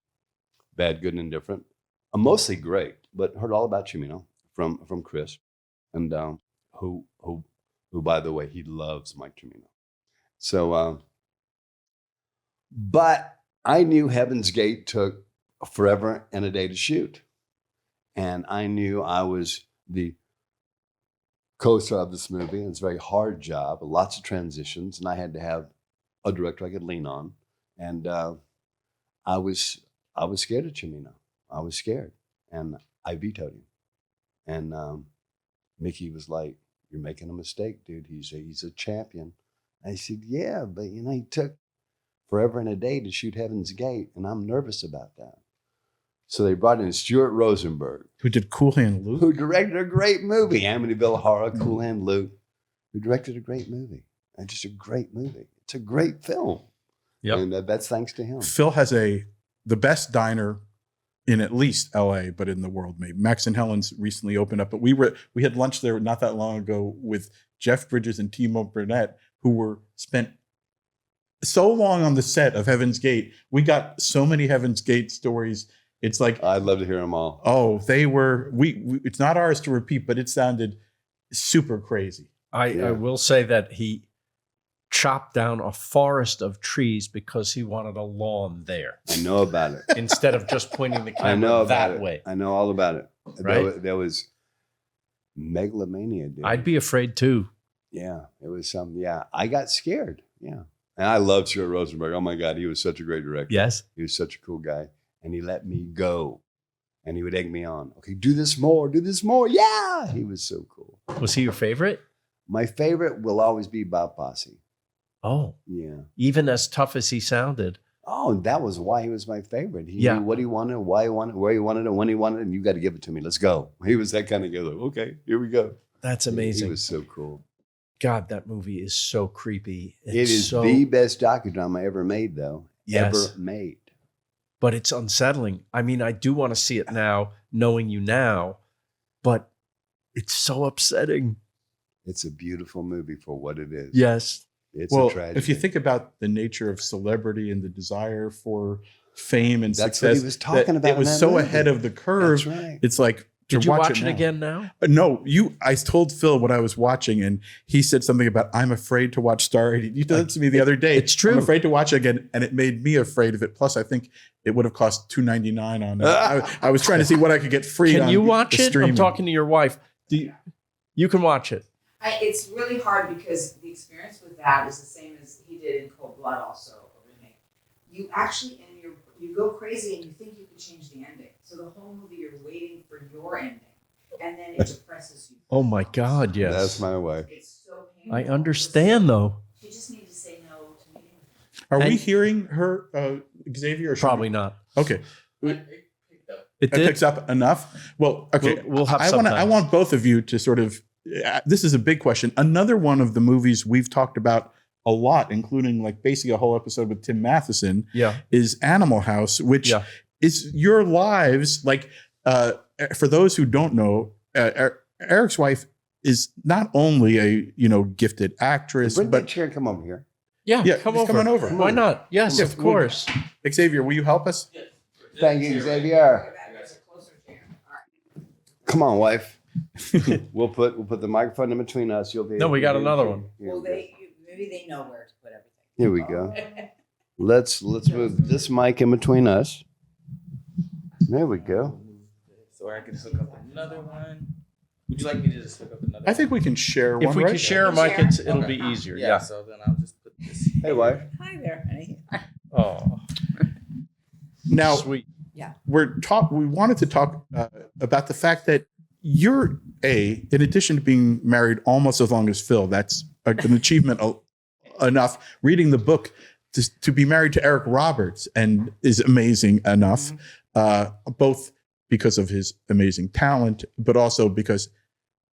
bad, good, and indifferent. Mostly great, but heard all about Cimino from Chris, and who by the way, he loves Mike Cimino. So, but I knew Heaven's Gate took forever and a day to shoot. And I knew I was the co-star of this movie. And it's a very hard job, lots of transitions. And I had to have a director I could lean on. And I was scared of Cimino. I was scared. And I vetoed him. And Mickey was like, "You're making a mistake, dude. He's a champion." I said, "Yeah, but he took forever and a day to shoot Heaven's Gate, and I'm nervous about that." So they brought in Stuart Rosenberg, Who did Cool Hand Luke? who directed a great movie, Amityville Horror, Cool Hand Luke, who directed a great movie, and just a great movie. It's a great film. Yep. And that's thanks to him. Phil has the best diner in at least LA, but in the world maybe. Max and Helen's recently opened up, but we had lunch there not that long ago with Jeff Bridges and Timo Burnett, who were spent so long on the set of Heaven's Gate. We got so many Heaven's Gate stories. It's like, I'd love to hear them all. oh, they were, we it's not ours to repeat, but it sounded super crazy. I will say that he chopped down a forest of trees because he wanted a lawn there I know about it. instead of just pointing the I know camera about that it. way. I know all about it. Right? There was megalomania, dude. I'd be afraid too. Yeah, it was something. Yeah, I got scared. Yeah. And I loved Stuart Rosenberg. Oh my God, he was such a great director. Yes. He was such a cool guy. And he let me go. And he would egg me on. Okay, do this more, do this more. Yeah. He was so cool. Was he your favorite? My favorite will always be Bob Fosse. Oh, Yeah. even as tough as he sounded. Oh, and that was why he was my favorite. He Yeah. knew what he wanted, why he wanted, where he wanted it, when he wanted it, and you got to give it to me. Let's go. He was that kind of guy. Like, okay, here we go. That's amazing. He was so cool. God, that movie is so creepy. It is so, the best docudrama ever made, though. Yes. Ever made. but it's unsettling. I mean, I do want to see it now, knowing you now, but it's so upsetting. It's a beautiful movie for what it is. Yes. It's Well, a tragedy. if you think about the nature of celebrity and the desire for fame and That's success, what he was talking that about it in was that so movie. ahead of the curve. That's right. It's like, to Did you watch it now. again now? No, I told Phil what I was watching, and he said something about I'm afraid to watch Star 80. You did that to me the other day. It's true. I'm afraid to watch it again, and it made me afraid of it. Plus, I think it would have cost $2.99 on. I was trying to see what I could get free. Can on you watch the it? streaming. I'm talking to your wife. You can watch it. It's really hard because the experience with that is the same as he did in Cold Blood, also a remake. You actually, you go crazy and you think you can change the ending. So the whole movie you're waiting for your ending, and then it depresses you. Oh my God, yes. That's my wife. It's so painful. I understand though. You just need to say no to meeting with Are we And- hearing her, Xavier? Or should Probably we- not. Okay. It It did. picks up enough. Well, okay. We'll have I sometimes. want both of you to sort of. This is a big question. Another one of the movies we've talked about a lot, including like basically a whole episode with Tim Matheson, Yeah. is Animal House, which Yeah. is your lives. Like, for those who don't know, Eric's wife is not only a gifted actress, Bring that but chair and come over here. Yeah, Yeah, come just over. come on over. Why not? Yes, Yeah, of course. Xavier, will you help us? Thank you, Xavier. That's a closer chair. All right. Come on, wife. we'll put the microphone in between us. You'll be. No, we got another one. Here Well, we go. maybe they know where to put everything. Here we go. Let's move this mic in between us. There we go. So I can hook up another one. Would you like me to just hook up another I think we can share one. If we right? can share a mic, it'll be easier. Yeah, Yeah. so then I'll just put this. Hey, wife. Hi there, honey. Oh, Now, sweet. we wanted to talk about the fact that you're in addition to being married almost as long as Phil, that's an achievement enough. Reading the book to be married to Eric Roberts and is amazing enough, both because of his amazing talent, but also because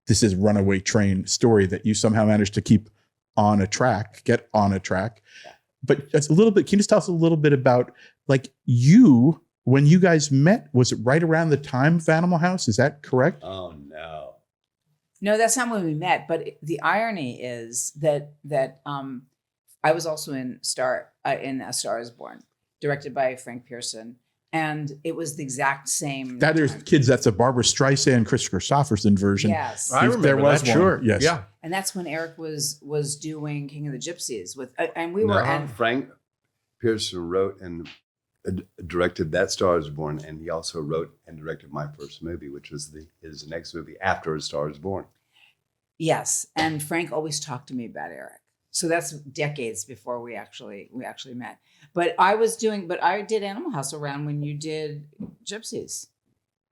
this is Runaway Train story that you somehow managed to get on a track. But just a little bit, can you just tell us a little bit about like when you guys met, was it right around the time of Animal House? Is that correct? Oh no. No, that's not when we met. But the irony is that I was also in A Star Is Born, directed by Frank Pearson, and it was the exact same. That there's time. kids, that's a Barbara Streisand, Chris Christopherson version. Yes, I remember there was that. one. Sure. Yes. Yeah. and that's when Eric was doing King of the Gypsies with, and we were and Frank Pearson wrote and directed That Star Is Born, and he also wrote and directed my first movie, which was his next movie after A Star Is Born. Yes, and Frank always talked to me about Eric. So that's decades before we actually met. But I did Animal House around when you did Gypsies.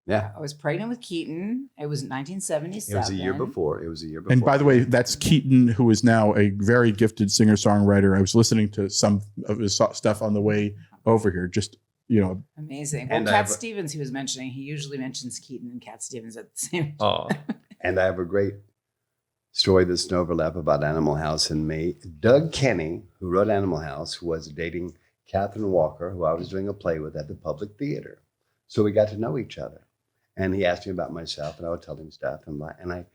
Yeah. I was pregnant with Keaton. It was 1977. It was a year before. And by the way, that's Keaton, who is now a very gifted singer-songwriter. I was listening to some of his stuff on the way over here. Just, amazing. Well, And Cat Stevens, he was mentioning. He usually mentions Keaton and Cat Stevens at the same time. Oh, And I have a great story that's an overlap about Animal House and me. Doug Kenny, who wrote Animal House, was dating Catherine Walker, who I was doing a play with at the Public Theater. So we got to know each other. And he asked me about myself, and I would tell him stuff. And I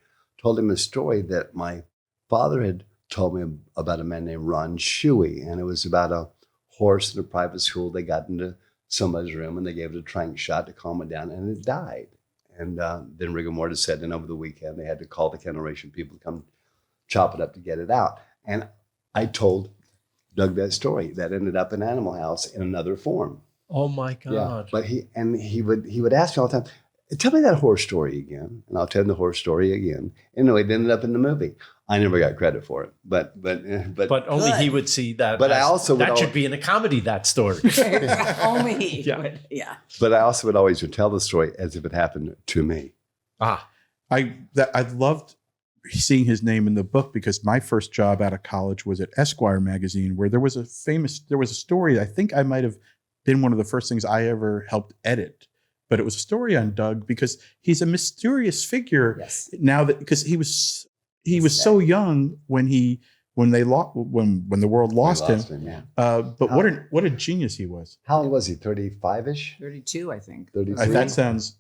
told him a story that my father had told me about a man named Ron Shuey. And it was about a horse in a private school. They got into somebody's room and they gave it a trank shot to calm it down, and it died. And then rigor mortis set in over the weekend. They had to call the kennel ration people to come chop it up to get it out. And I told Doug that story. That ended up in Animal House in another form. oh my God. Yeah, but he would ask me all the time, tell me that horse story again. And I'll tell him the horse story again. Anyway, it ended up in the movie. I never got credit for it, but Only he would see that. But I also would that should be in a comedy. That story. Only he. Yeah. Would, yeah. But I also would always tell the story as if it happened to me. I loved seeing his name in the book because my first job out of college was at Esquire magazine, where there was a story. I think I might have been one of the first things I ever helped edit. But it was a story on Doug because he's a mysterious figure. Yes. Now that because he was so young when the world lost him. Yeah. But what a genius he was. How old was he? 35-ish? 32, I think. 33? That sounds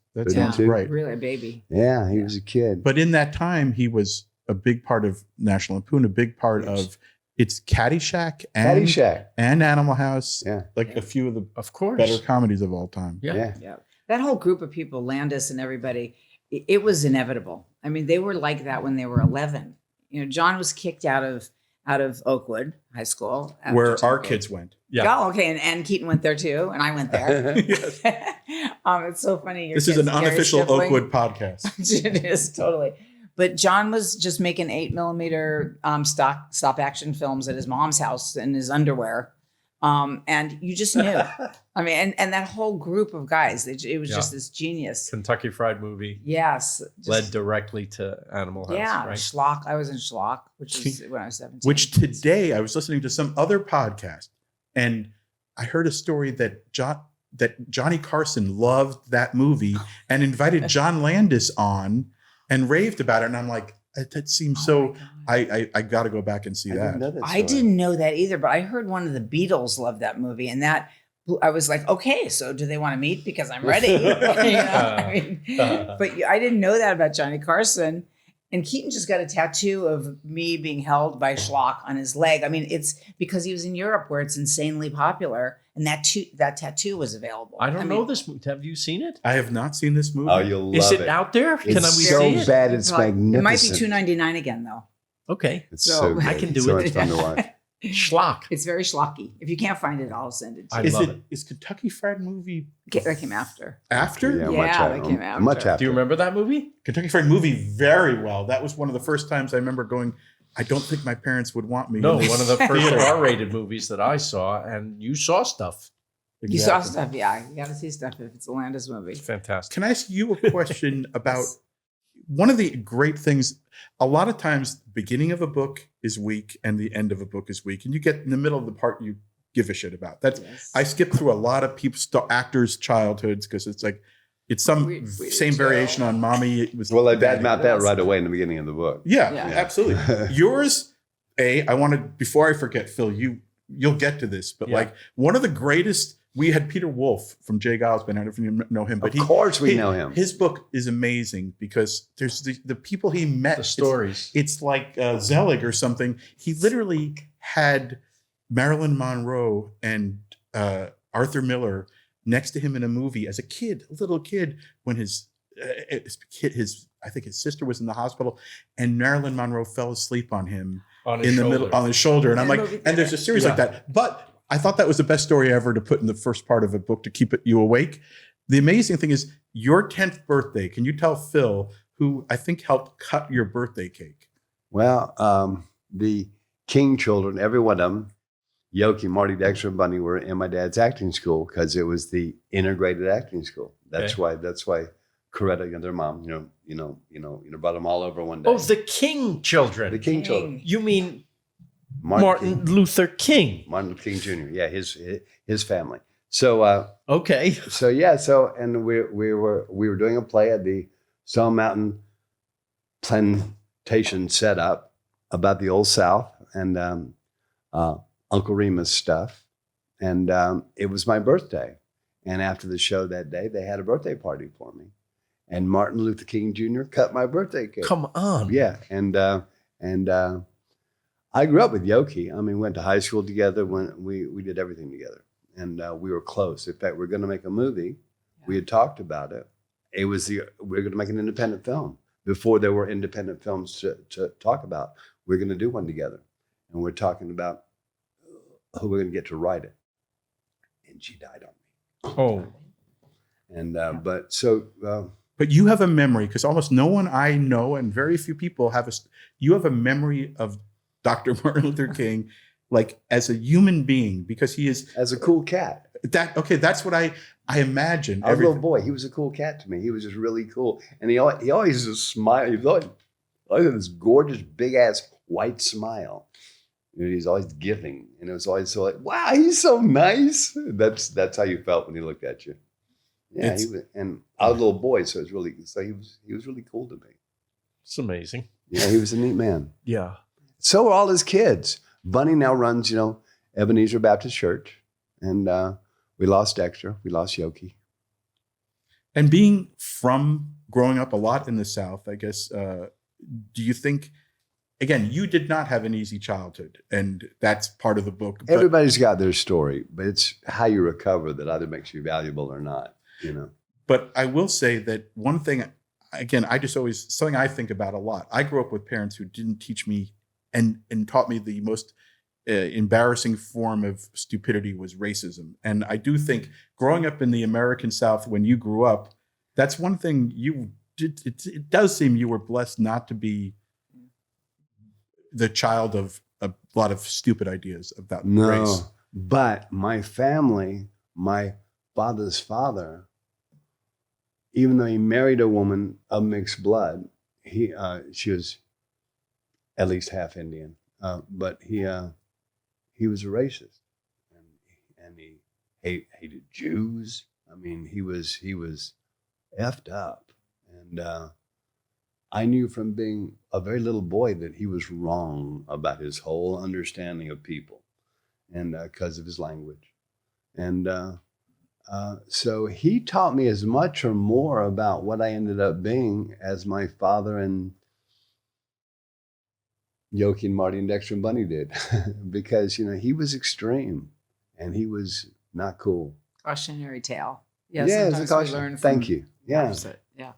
right. Really a baby. Yeah, he was a kid. But in that time, he was a big part of National Lampoon, a big part of it's Caddyshack and Animal House. Yeah. Like a few of the Of better comedies of all time. Yeah. Yeah. That whole group of people, Landis and everybody, it was inevitable. I mean, they were like that when they were 11. John was kicked out of Oakwood High School. Where our kids went. Yeah. Oh, okay. And Keaton went there too. And I went there. Yes. It's so funny. This is an unofficial Oakwood podcast. It is, totally. But John was just making 8mm stop action films at his mom's house in his underwear. And you just knew. I mean, and that whole group of guys, it was just this genius. Kentucky Fried Movie. Yes. Led directly to Animal House. Yeah. Right? Schlock. I was in Schlock, which was when I was 17. Which today I was listening to some other podcast and I heard a story that Johnny Carson loved that movie and invited John Landis on and raved about it. And I'm like, that seems so. I got to go back and see that. I didn't know that either, but I heard one of the Beatles loved that movie, and that I was like, okay, so do they want to meet? Because I'm ready. But I didn't know that about Johnny Carson. And Keaton just got a tattoo of me being held by Schlock on his leg. I mean, it's because he was in Europe where it's insanely popular, and that tattoo was available. I don't know this movie. Have you seen it? I have not seen this movie. Oh, you'll love Is it. it out there? Can we so see it? bad, it's magnificent. It might be $2.99 again, though. Okay. It's So so good. I can do so it. much fun to watch. Schlock. It's very schlocky. If you can't find it, I'll send it to I you. love it. Is Kentucky Fried Movie That came after. after? Yeah, Yeah, that came after. Much after. Do you remember that movie? Kentucky Fried Movie very well. That was one of the first times I remember going, I don't think my parents would want me. No, in this one of the first theater. R-rated movies that I saw, and you saw stuff. You saw Exactly. stuff, yeah. You got to see stuff if it's a Landis movie. It's fantastic. Can I ask you a question about one of the great things? A lot of times, the beginning of a book is weak and the end of a book is weak, and you get in the middle of the part you give a shit about. That's Yes. I skip through a lot of actors' childhoods because it's like it's some We same do variation too. on mommy. It was Well, I bad. badmouth that right away in the beginning of the book. Yeah, Yeah. absolutely. Yours, I wanted before I forget, Phil. You'll get to this, but Yeah. like one of the greatest. We had Peter Wolf from Jay Gosbin. I don't know if you know him, but Of course we know him. His book is amazing because there's the people he met. The stories. It's like Zelig or something. He literally had Marilyn Monroe and Arthur Miller next to him in a movie as a kid, a little kid, when I think his sister was in the hospital, and Marilyn Monroe fell asleep on him On his in the shoulder. middle on his shoulder, and I'm In the like, movie and there's a series Yeah. like that, but. I thought that was the best story ever to put in the first part of a book to keep you awake. The amazing thing is your 10th birthday. Can you tell Phil, who I think helped cut your birthday cake? Well, the King children, every one of them, Yoki, Marty, Dexter, and Bunny were in my dad's acting school because it was the integrated acting school. That's why Coretta, their mom, brought them all over one day. Oh, the King children. The King children. You mean Martin Luther King? Martin Luther King Jr. Yeah, his family. So okay. And we were doing a play at the Stone Mountain Plantation setup about the Old South and Uncle Remus stuff, and it was my birthday. And after the show that day, they had a birthday party for me, and Martin Luther King Jr. cut my birthday cake. Come on. Yeah, and I grew up with Yoki. I mean, went to high school together. When we did everything together, and we were close. In fact, we were going to make a movie. Yeah. We had talked about it. We were going to make an independent film before there were independent films to talk about. We we're going to do one together, and we're talking about who we're going to get to write it. And she died on me. Oh, and but you have a memory, because almost no one I know and very few people you have a memory of Dr. Martin Luther King, like as a human being, because he is as a cool cat. That's what I imagine. I was a little boy. He was a cool cat to me. He was just really cool, and he always just smiled. He was always had this gorgeous big ass white smile. He's always giving, and it was always so like, wow, he's so nice. That's how you felt when he looked at you. Yeah, and I was a little boy, so he was really cool to me. It's amazing. Yeah, he was a neat man. Yeah. So were all his kids. Bunny now runs, Ebenezer Baptist Church, and we lost Dexter, we lost Yoki. And growing up a lot in the South, I guess, do you think? Again, you did not have an easy childhood, and that's part of the book. Everybody's got their story, but it's how you recover that either makes you valuable or not, But I will say that one thing, again, something I think about a lot. I grew up with parents who didn't teach me and taught me the most embarrassing form of stupidity was racism. And I do think growing up in the American South, when you grew up, that's one thing you did. It does seem you were blessed not to be the child of a lot of stupid ideas about race. But my family, my father's father, even though he married a woman of mixed blood, she was at least half Indian, but he was a racist, and he hated Jews. I mean, he was effed up, and I knew from being a very little boy that he was wrong about his whole understanding of people, and because of his language. And so he taught me as much or more about what I ended up being as my father and Yoki and Marty and Dexter and Bunny did, because, he was extreme and he was not cool. Cautionary tale. Yeah, sometimes we learn from Thank you. Yeah. Yeah.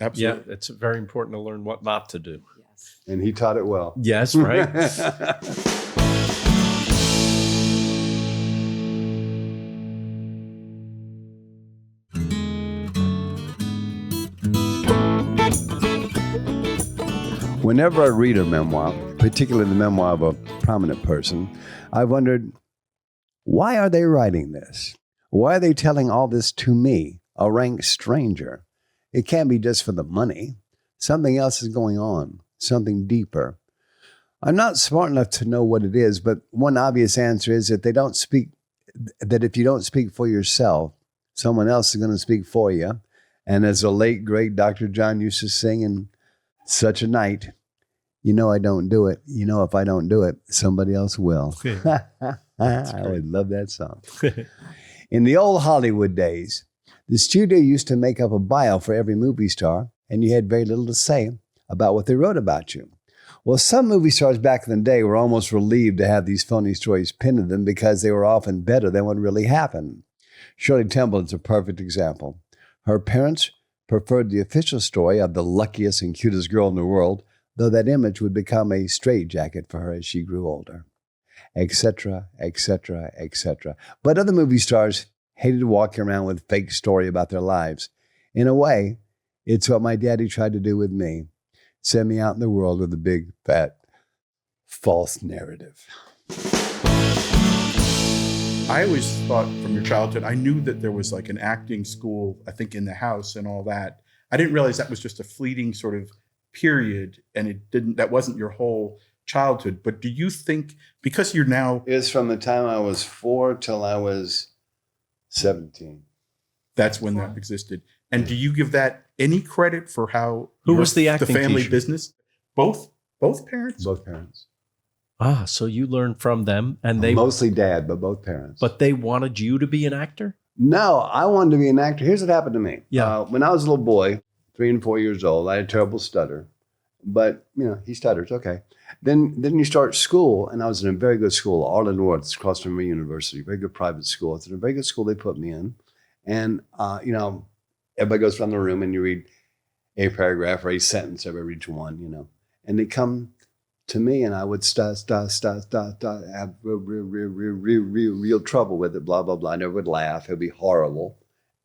Absolutely. Yeah, it's very important to learn what not to do. Yes. And he taught it well. Yes, right. Whenever I read a memoir, particularly the memoir of a prominent person, I've wondered, why are they writing this? Why are they telling all this to me, a rank stranger? It can't be just for the money. Something else is going on, something deeper. I'm not smart enough to know what it is, but one obvious answer is that if you don't speak for yourself, someone else is going to speak for you. And as the late, great Dr. John used to sing in Such a Night, I don't do it. If I don't do it, somebody else will. I would love that song. In the old Hollywood days, the studio used to make up a bio for every movie star, and you had very little to say about what they wrote about you. Well, some movie stars back in the day were almost relieved to have these phony stories pinned to them because they were often better than what really happened. Shirley Templeton's a perfect example. Her parents preferred the official story of the luckiest and cutest girl in the world, though that image would become a straitjacket for her as she grew older. etc., etc., etc. But other movie stars hated walking around with a fake story about their lives. In a way, it's what my daddy tried to do with me. Send me out in the world with a big, fat, false narrative. I always thought from your childhood, I knew that there was like an acting school, I think in the house and all that. I didn't realize that was just a fleeting sort of period and that wasn't your whole childhood. But do you think, because you're now... It was from the time I was 4 till I was 17. That's when that existed. And do you give that any credit for how... Who was the acting family teacher? business? Both parents? Both parents. Ah, so you learned from them, and they Mostly dad, but both parents. but they wanted you to be an actor? No, I wanted to be an actor. Here's what happened to me. Yeah. When I was a little boy, 3 and 4 years old, I had a terrible stutter. But, he stutters, okay. Then you start school, and I was in a very good school, Arlen Woods, across from Emory University, very good private school. It's a very good school they put me in. And, everybody goes around the room and you read a paragraph or a sentence every each one, And they come to me and I would have real trouble with it, blah, blah, blah. I never would laugh. It would be horrible.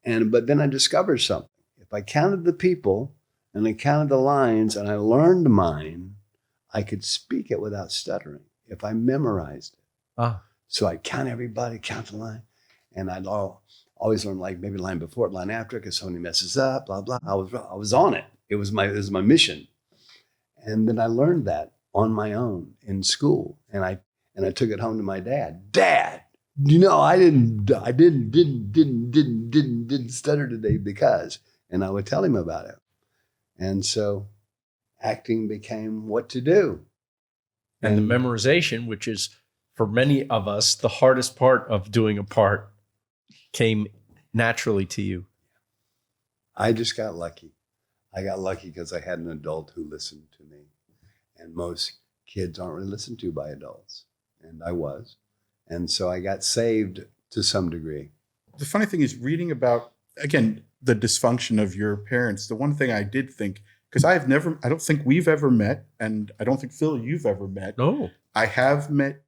But then I discovered something. If I counted the people and I counted the lines and I learned mine, I could speak it without stuttering if I memorized it. Ah. So I'd count everybody, count the line. And I'd always learn like maybe line before it, line after it, because somebody messes up, blah, blah. I was on it. It was my mission. And then I learned that on my own in school. And I took it home to my dad. Dad, I didn't stutter today because, and I would tell him about it. And so acting became what to do. And the memorization, which is for many of us, the hardest part of doing a part, came naturally to you. I just got lucky. I got lucky because I had an adult who listened to me. And most kids aren't really listened to by adults. And I was. And so I got saved to some degree. The funny thing is reading about, again, the dysfunction of your parents. The one thing I did think, because I don't think we've ever met, and I don't think, Phil, you've ever met. No. I have met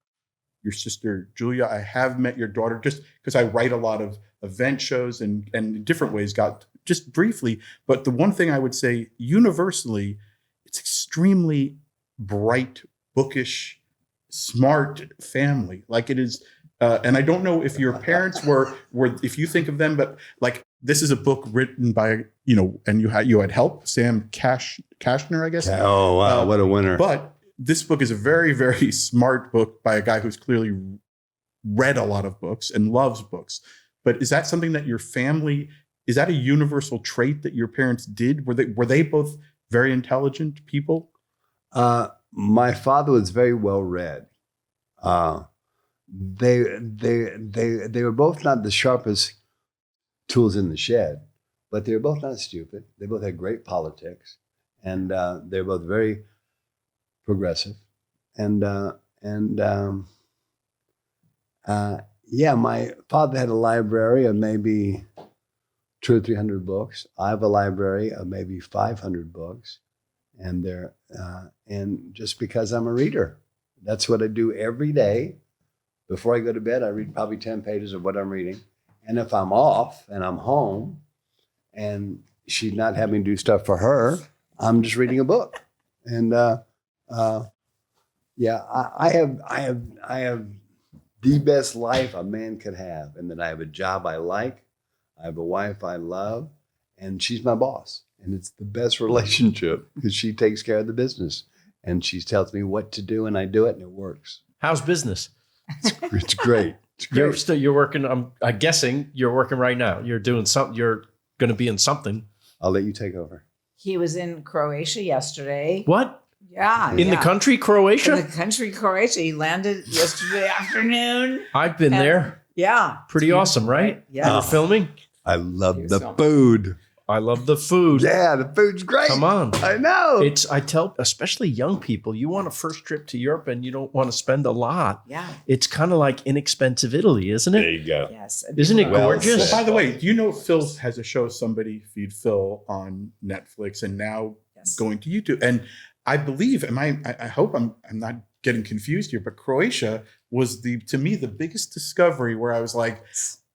your sister, Julia. I have met your daughter, just because I write a lot of event shows and in different ways, got just briefly. But the one thing I would say universally, it's extremely bright, bookish, smart family. Like it is, and I don't know if your parents were if you think of them, but like this is a book written by, and you had help, Sam Kashner, I guess. Oh, wow. What a winner. But this book is a very, very smart book by a guy who's clearly read a lot of books and loves books. But is that something that your family, is that a universal trait that your parents did? Were they both very intelligent people? My father was very well read. They were both not the sharpest tools in the shed, but they were both not stupid. They both had great politics, and they're both very progressive. My father had a library of maybe 200 or 300 books. I have a library of maybe 500 books. And just because I'm a reader, that's what I do every day. Before I go to bed, I read probably 10 pages of what I'm reading. And if I'm off and I'm home and she's not having to do stuff for her, I'm just reading a book. And I have the best life a man could have, and that I have a job I like, I have a wife I love, and she's my boss. And it's the best relationship because she takes care of the business and she tells me what to do and I do it and it works. How's business? It's great. It's great. You're working. I'm guessing you're working right now. You're doing something. You're going to be in something. I'll let you take over. He was in Croatia yesterday. What? Yeah. In the country, Croatia? In the country, Croatia. He landed yesterday afternoon. I've been there. Yeah. Pretty awesome, right? Yeah. We're filming. I love the food. I love the food. Yeah, the food's great. Come on. I know. I tell especially young people, you want a first trip to Europe and you don't want to spend a lot. Yeah. It's kind of like inexpensive Italy, isn't it? There you go. Yes. Isn't it gorgeous? Well, by the way, do you know Phil has a show, Somebody Feed Phil, on Netflix and now going to YouTube? And I believe, I hope I'm not getting confused here, but Croatia was to me the biggest discovery where I was like,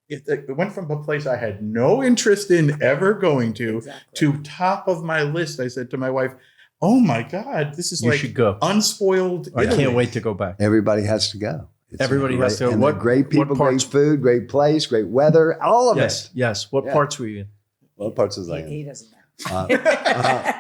it went from a place I had no interest in ever going to top of my list. I said to my wife, "Oh my God, this is You should go. unspoiled I Italy." can't wait to go back. Everybody has to go. Everybody has to go. And What great people, what parts? great food, great place, great weather, all of Yes, it. yes. What Yeah. parts were you in? What parts of He Zion? doesn't know.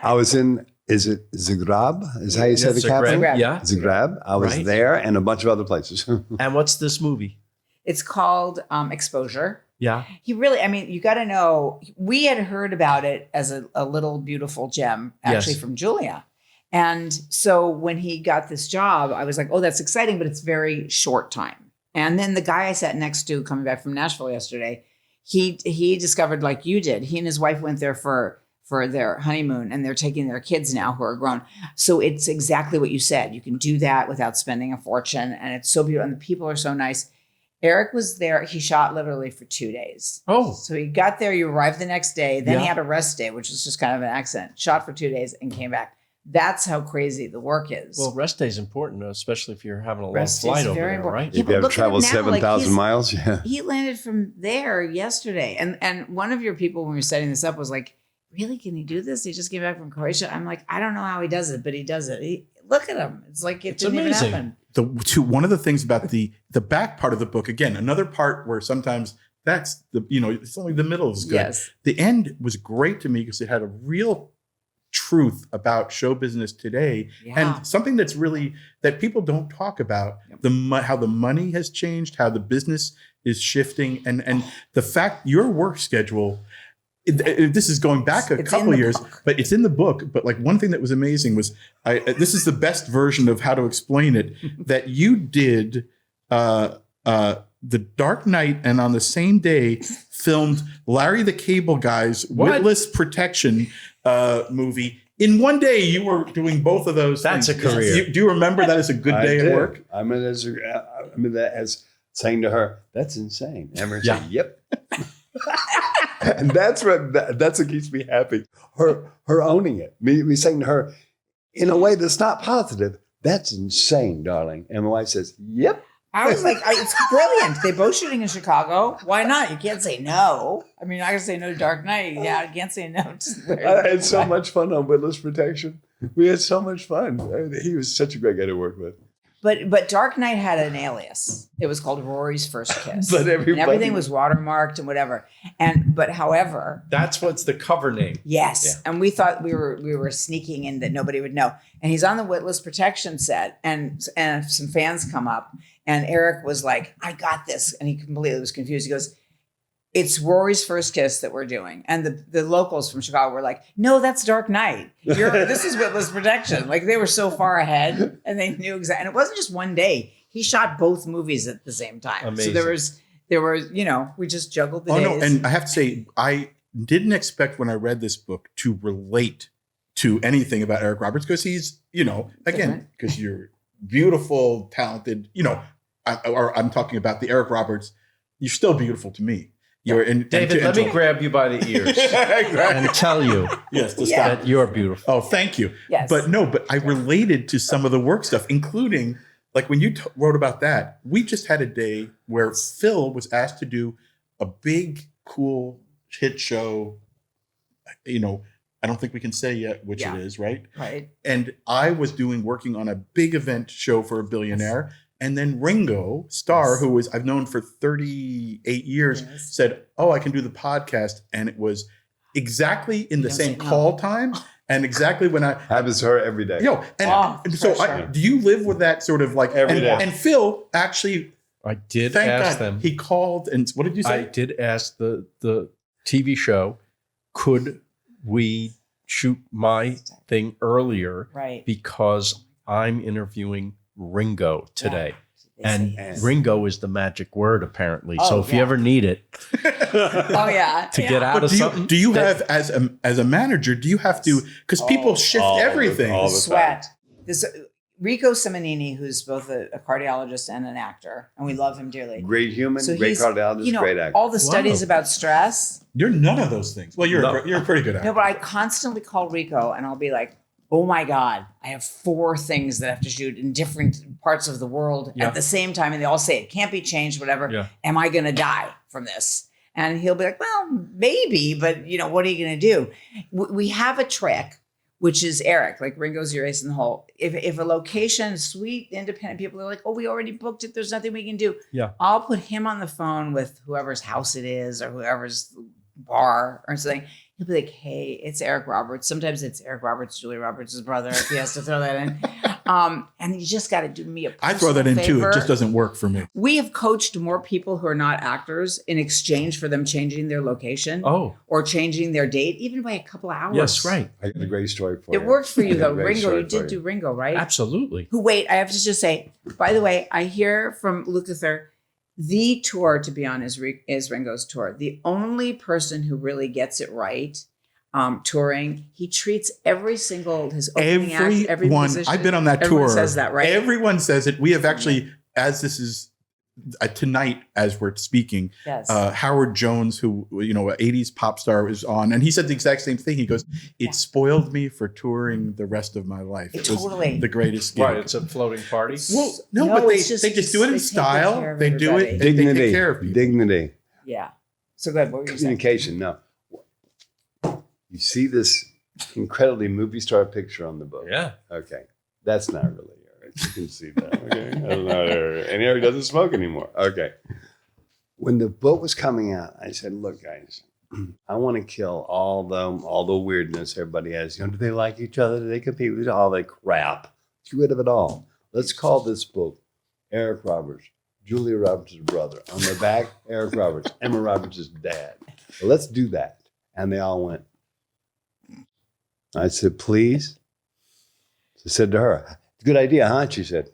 I was in, is it Zagreb? Is how you say the capital? Zagreb. Yeah. Zagreb. I was Right. there and a bunch of other places. And what's this movie? It's called Exposure. Yeah. He really, I mean, you got to know, we had heard about it as a little beautiful gem, actually Yes. from Julia. And so when he got this job, I was like, oh, that's exciting, but it's very short time. And then the guy I sat next to coming back from Nashville yesterday, he discovered, like you did, he and his wife went there for their honeymoon, and they're taking their kids now who are grown. So it's exactly what you said. You can do that without spending a fortune. And it's so beautiful. And the people are so nice. Eric was there. He shot literally for 2 days. Oh. So he got there, you arrived the next day. Then he Yeah. had a rest day, which was just kind of an accident. Shot for 2 days and came back. That's how crazy the work is. Well, rest day is important, especially if you're having a long Rest is flight over very there, important. right? Yeah, If but you ever look at traveled him now, like 7,000 he's- miles, yeah. he landed from there yesterday. And one of your people, when we were setting this up, was like, really, can he do this? He just came back from Croatia. I'm like, I don't know how he does it, but he does it. Look at him. It's like It's didn't amazing. even happen. One of the things about the back part of the book, again, another part where sometimes that's it's only the middle is good. Yes. The end was great to me because it had a real truth about show business today, Yeah. and something that's really that people don't talk about, how the money has changed, how the business is shifting, and the fact your work schedule. This is going back a It's couple in the years, book. but it's in the book. But like one thing that was amazing was this is the best version of how to explain it, that you did The Dark Knight, and on the same day filmed Larry the Cable Guy's What? Witless Protection movie. In one day, you were doing both of those. That's things. a career. Do you remember that as a good day at work? I mean, that as saying to her, "That's insane." And Emery Yeah. said, "Yep." And that's what keeps me happy. Her owning it. Me saying to her, in a way that's not positive, "That's insane, darling." And my wife says, "Yep." I was like, it's brilliant. They both shooting in Chicago. Why not? You can't say no. I mean, I can say no to Dark Knight. Yeah, I can't say no to I had so much fun on Witless Protection. We had so much fun. He was such a great guy to work with. But Dark Knight had an alias. It was called Rory's First Kiss. But and everybody- everything was watermarked and whatever. But however, That's what's the cover name. yes. Yeah. And we thought we were sneaking in that nobody would know. And he's on the Witless Protection set, and some fans come up, and Eric was like, "I got this," and he completely was confused. He goes, "It's Rory's First Kiss that we're doing." And the locals from Chicago were like, "No, that's Dark Knight. This is Witless Protection." Like they were so far ahead, and they knew exactly. And it wasn't just one day. He shot both movies at the same time. Amazing. So there was, we just juggled the Oh days. no! And I have to say, I didn't expect when I read this book to relate to anything about Eric Roberts, because he's, again, Different. because you're beautiful, talented. I'm talking about the Eric Roberts. You're still beautiful to me. You're in David, let me grab you by the ears and tell you Yes, to Yeah. stop. that you're beautiful. Oh, thank you. Yes. But I related to some of the work stuff, including like when you wrote about that. We just had a day where Phil was asked to do a big, cool hit show. I don't think we can say yet which Yeah. it is, right? Right. And I was working on a big event show for a billionaire. And then Ringo Starr, who I've known for 38 years, Yes. said, "Oh, I can do the podcast." And it was exactly in the Don't same say no. call time and exactly when I Happens to her every day. so pressure. do you live with that sort of like Every day. And Phil actually, I did thank ask God, them. he called and what did you I say? did ask the TV show, could we shoot my thing earlier Right. because I'm interviewing Ringo today. They say And yes. Ringo is the magic word, apparently. Oh, so if you yeah. ever need it Oh yeah. to yeah. get out But of do you, something, do you that- have as a manager, do you have to, because people shift all the- everything. all The the sweat. This Rico Simonini, who's both a cardiologist and an actor, and we love him dearly. Great human, So great he's, cardiologist, great actor. all the studies Wow. about stress. You're none of those things. Well, you're No. you're a pretty good No, actor. but I constantly call Rico, and I'll be like, oh my God, I have 4 things that I have to shoot in different parts of the world at the same time. And they all say it can't be changed, whatever. Yeah. Am I going to die from this? And he'll be like, well, maybe, but you know, what are you going to do? We have a trick, which is Eric, like Ringo's your ace in the hole. If a location, sweet, independent people are like, oh, we already booked it, there's nothing we can do. Yeah. I'll put him on the phone with whoever's house it is or whoever's bar or something. He'll be like, hey, it's Eric Roberts. Sometimes it's Eric Roberts, Julia Roberts' brother, if he has to throw that in. And you just got to do me a personal I throw that in favor. too. It just doesn't work for me. We have coached more people who are not actors in exchange for them changing their location or changing their date, even by a couple of hours. Yes, right. I got a great story for you. It worked for you though. Ringo, you did do Ringo, right? Absolutely. Who, wait, I have to just say, by the way, I hear from Lukather, the tour to be on is Ringo's tour. The only person who really gets it right touring, he treats every single, his opening act, every musician. I've been on that everyone tour. Says that, right? Everyone says it. We have actually, as this is tonight, as we're speaking, Howard Jones, who, you know, an 80s pop star, is on, and he said the exact same thing. He goes, it spoiled me for touring the rest of my life. It was the greatest gig. Right, it's a floating party. Well, no, but they just do it in style. They do it. Dignity. They take care of people. Dignity. Yeah. So good. What were you saying? Communication. No. You see this incredibly movie star picture on the book. Yeah. Okay. That's not really Eric. You can see that. Okay. That's not Eric. And Eric doesn't smoke anymore. Okay. When the book was coming out, I said, look, guys, I want to kill all the weirdness everybody has. You know, do they like each other? Do they compete with all that crap? Get rid of it all. Let's call this book Eric Roberts, Julia Roberts' brother. On the back, Eric Roberts, Emma Roberts' dad. Well, let's do that. And they all went. I said, please. So I said to her, good idea, huh? She said.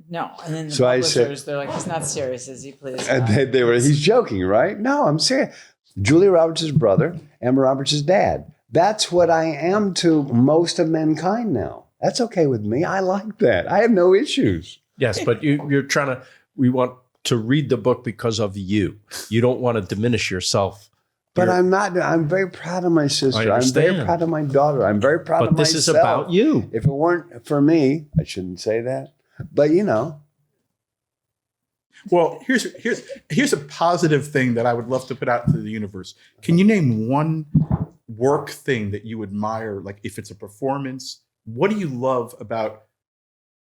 No. And then the publishers, they're like, he's not serious, is he? Please. And they were, he's joking, right? No, I'm serious. Julia Roberts' brother, Emma Roberts' dad. That's what I am to most of mankind now. That's okay with me. I like that. I have no issues. Yes, but you're trying to, we want to read the book because of you. You don't want to diminish yourself. But I'm not. I'm very proud of my sister. I'm very proud of my daughter. I'm very proud of myself. But this is about you. If it weren't for me, I shouldn't say that. But you know. Well, here's a positive thing that I would love to put out into the universe. Can you name one work thing that you admire? Like if it's a performance, what do you love about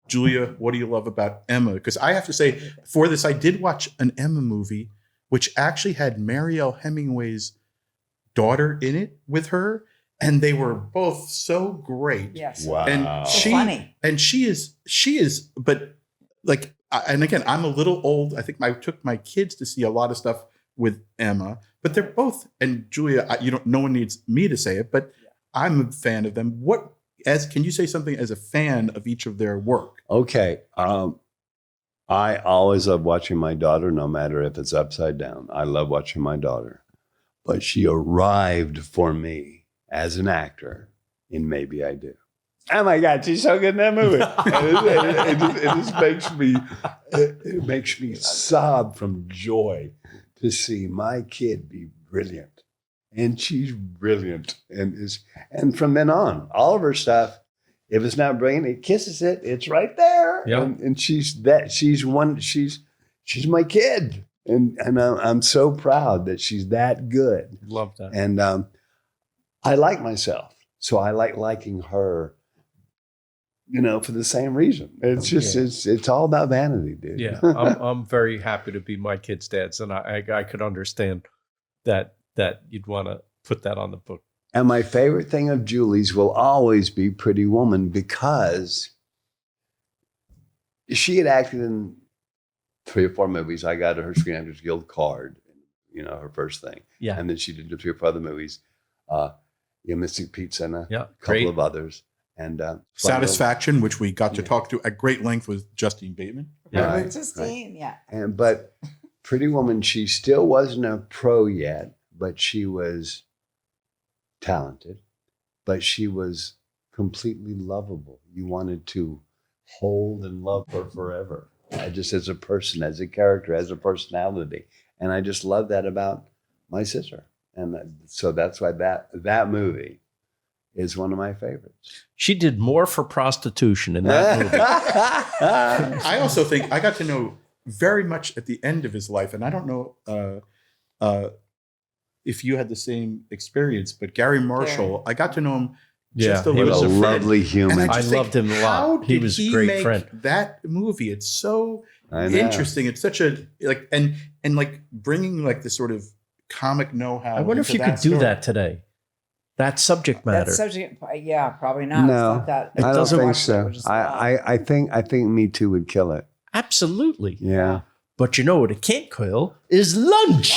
Julia? What do you love about Emma? Because I have to say, for this, I did watch an Emma movie, which actually had Marielle Hemingway's daughter in it with her, and they were both so great. Yes. Wow. And so funny. And she is, but like, and again, I'm a little old. I think I took my kids to see a lot of stuff with Emma, but they're both, and Julia, no one needs me to say it, but I'm a fan of them. Can you say something as a fan of each of their work? Okay. I always love watching my daughter, no matter if it's upside down. I love watching my daughter. But she arrived for me as an actor in Maybe I Do. Oh my God, she's so good in that movie. It makes me sob from joy to see my kid be brilliant. And she's brilliant. And from then on, all of her stuff, if it's not brilliant, it kisses it. It's right there. Yep. And she's my kid. And I'm so proud that she's that good. Love that. And I like myself. So I like liking her, for the same reason. It's just, it's all about vanity, dude. Yeah. I'm very happy to be my kid's dad. And I could understand that you'd want to put that on the book. And my favorite thing of Julie's will always be Pretty Woman, because she had acted in 3 or 4 movies. I got her Screen Actors Guild card, her first thing. Yeah. And then she did 3 or 4 other movies. Mystic Pizza and a couple of others. And Satisfaction, which we got to talk to at great length with Justine Bateman. Yeah. Right. Justine, yeah. But Pretty Woman, she still wasn't a pro yet, but she was talented, but she was completely lovable. You wanted to hold and love her forever, just as a person, as a character, as a personality. And I just love that about my sister. And so that's why that movie is one of my favorites. She did more for prostitution in that movie. I also think I got to know very much at the end of his life, and I don't know if you had the same experience, but Gary Marshall, I got to know him just a he little was a bit. lovely human. And I just think, loved him a how lot. He did was a great make friend. That movie, it's so I know. interesting. It's such a like and like bringing like the sort of comic know-how. I wonder if into you could do story. that today. That subject matter. That subject, yeah, probably not. No, It's not that. It I don't doesn't think watch so. it, which is I think Me Too would kill it. Absolutely. Yeah. But you know what it can't kill is lunch.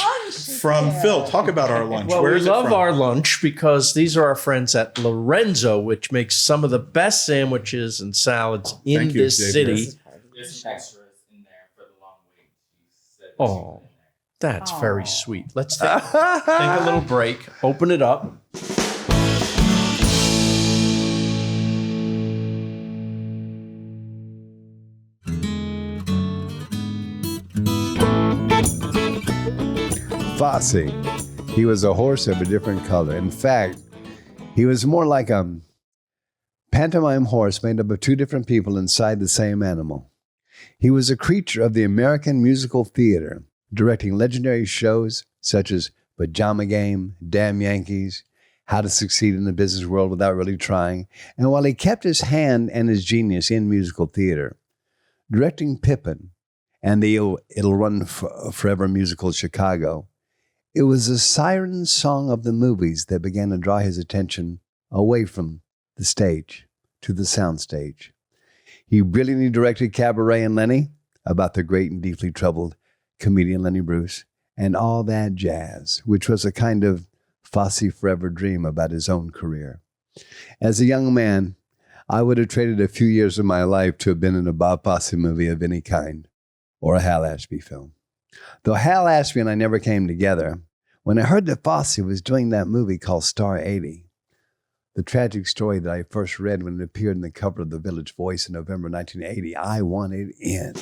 From Phil. Talk about our lunch. Well, Where we is it love from? our lunch because these are our friends at Lorenzo, which makes some of the best sandwiches and salads in Thank you, this David. city. There's some extras in there for the long wait. You said Oh, that's very Aw. sweet. Let's take a little break, open it up. Fosse. He was a horse of a different color. In fact, he was more like a pantomime horse made up of two different people inside the same animal. He was a creature of the American musical theater, directing legendary shows such as Pajama Game, Damn Yankees, How to Succeed in the Business World Without Really Trying. And while he kept his hand and his genius in musical theater, directing Pippin and the It'll Run Forever musical Chicago, it was the siren song of the movies that began to draw his attention away from the stage to the soundstage. He brilliantly directed Cabaret and Lenny, about the great and deeply troubled comedian Lenny Bruce, and All That Jazz, which was a kind of Fosse forever dream about his own career. As a young man, I would have traded a few years of my life to have been in a Bob Fosse movie of any kind, or a Hal Ashby film. Though Hal Ashby and I never came together, when I heard that Fosse was doing that movie called Star 80, the tragic story that I first read when it appeared in the cover of the Village Voice in November 1980, I wanted in.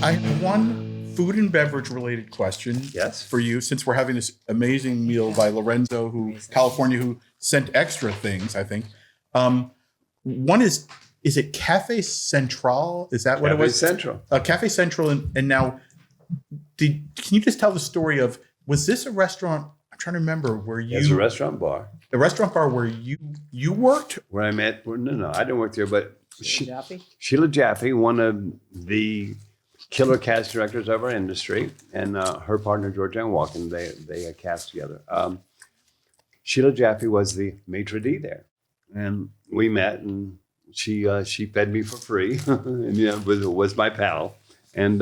I have one food and beverage related question for you, since we're having this amazing meal by Lorenzo California, who sent extra things, I think. One is it Cafe Central? Is that what it was? Central. Cafe Central. And now, can you just tell the story of, was this a restaurant? I'm trying to remember where you... It's a restaurant bar. A restaurant bar where you worked? Where I met... No, I didn't work there, but Jaffe? Sheila Jaffe, one of the killer cast directors of our industry, and her partner, Georgianne Walken, they cast together. Sheila Jaffe was the maitre d' there. And we met, and she fed me for free, and was my pal. And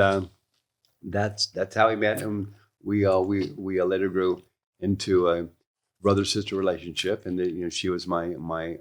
that's how we met, and we later grew into a brother-sister relationship, and she was my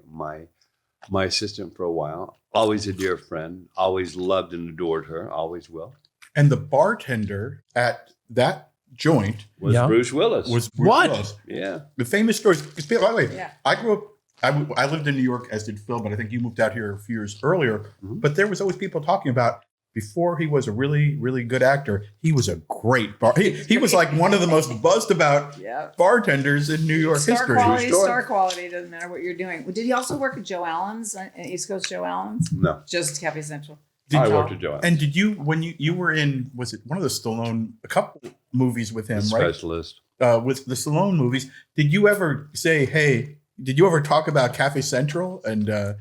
assistant for a while. Always a dear friend. Always loved and adored her. Always will. And the bartender at that joint Was Bruce Willis. was Bruce What? Willis. Yeah. The famous stories. By the way, Yeah. I grew up. I lived in New York, as did Phil, but I think you moved out here a few years earlier. Mhm. But there was always people talking about, before he was a really, really good actor, he was a great bar. He was like one of the most buzzed about Yeah. bartenders in New York Star history. quality, Sure. star quality, doesn't matter what you're doing. Did he also work at Joe Allen's, East Coast Joe Allen's? No. Just Cafe Central. I worked at Joe. And did you, when you were in, was it one of the Stallone, a couple movies with him, The right? Specialist. With the Stallone movies, did you ever say, hey, did you ever talk about Cafe Central? And do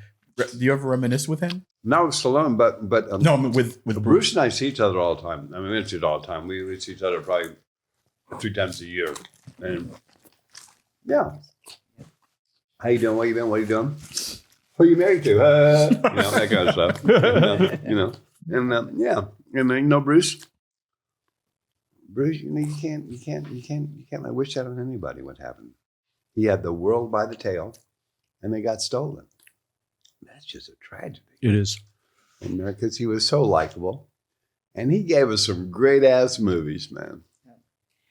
you ever reminisce with him? Not with Stallone, but No, I mean with Bruce and I see each other all the time. I mean, we see it all the time. We see each other probably 3 times a year. And yeah. How you doing? What you been? What are you doing? Who are you married to? That kind of stuff. And yeah. And Bruce, you can't wish that on anybody what happened. He had the world by the tail and they got stolen. That's just a tragedy. It is. Because he was so likable. And he gave us some great ass movies, man.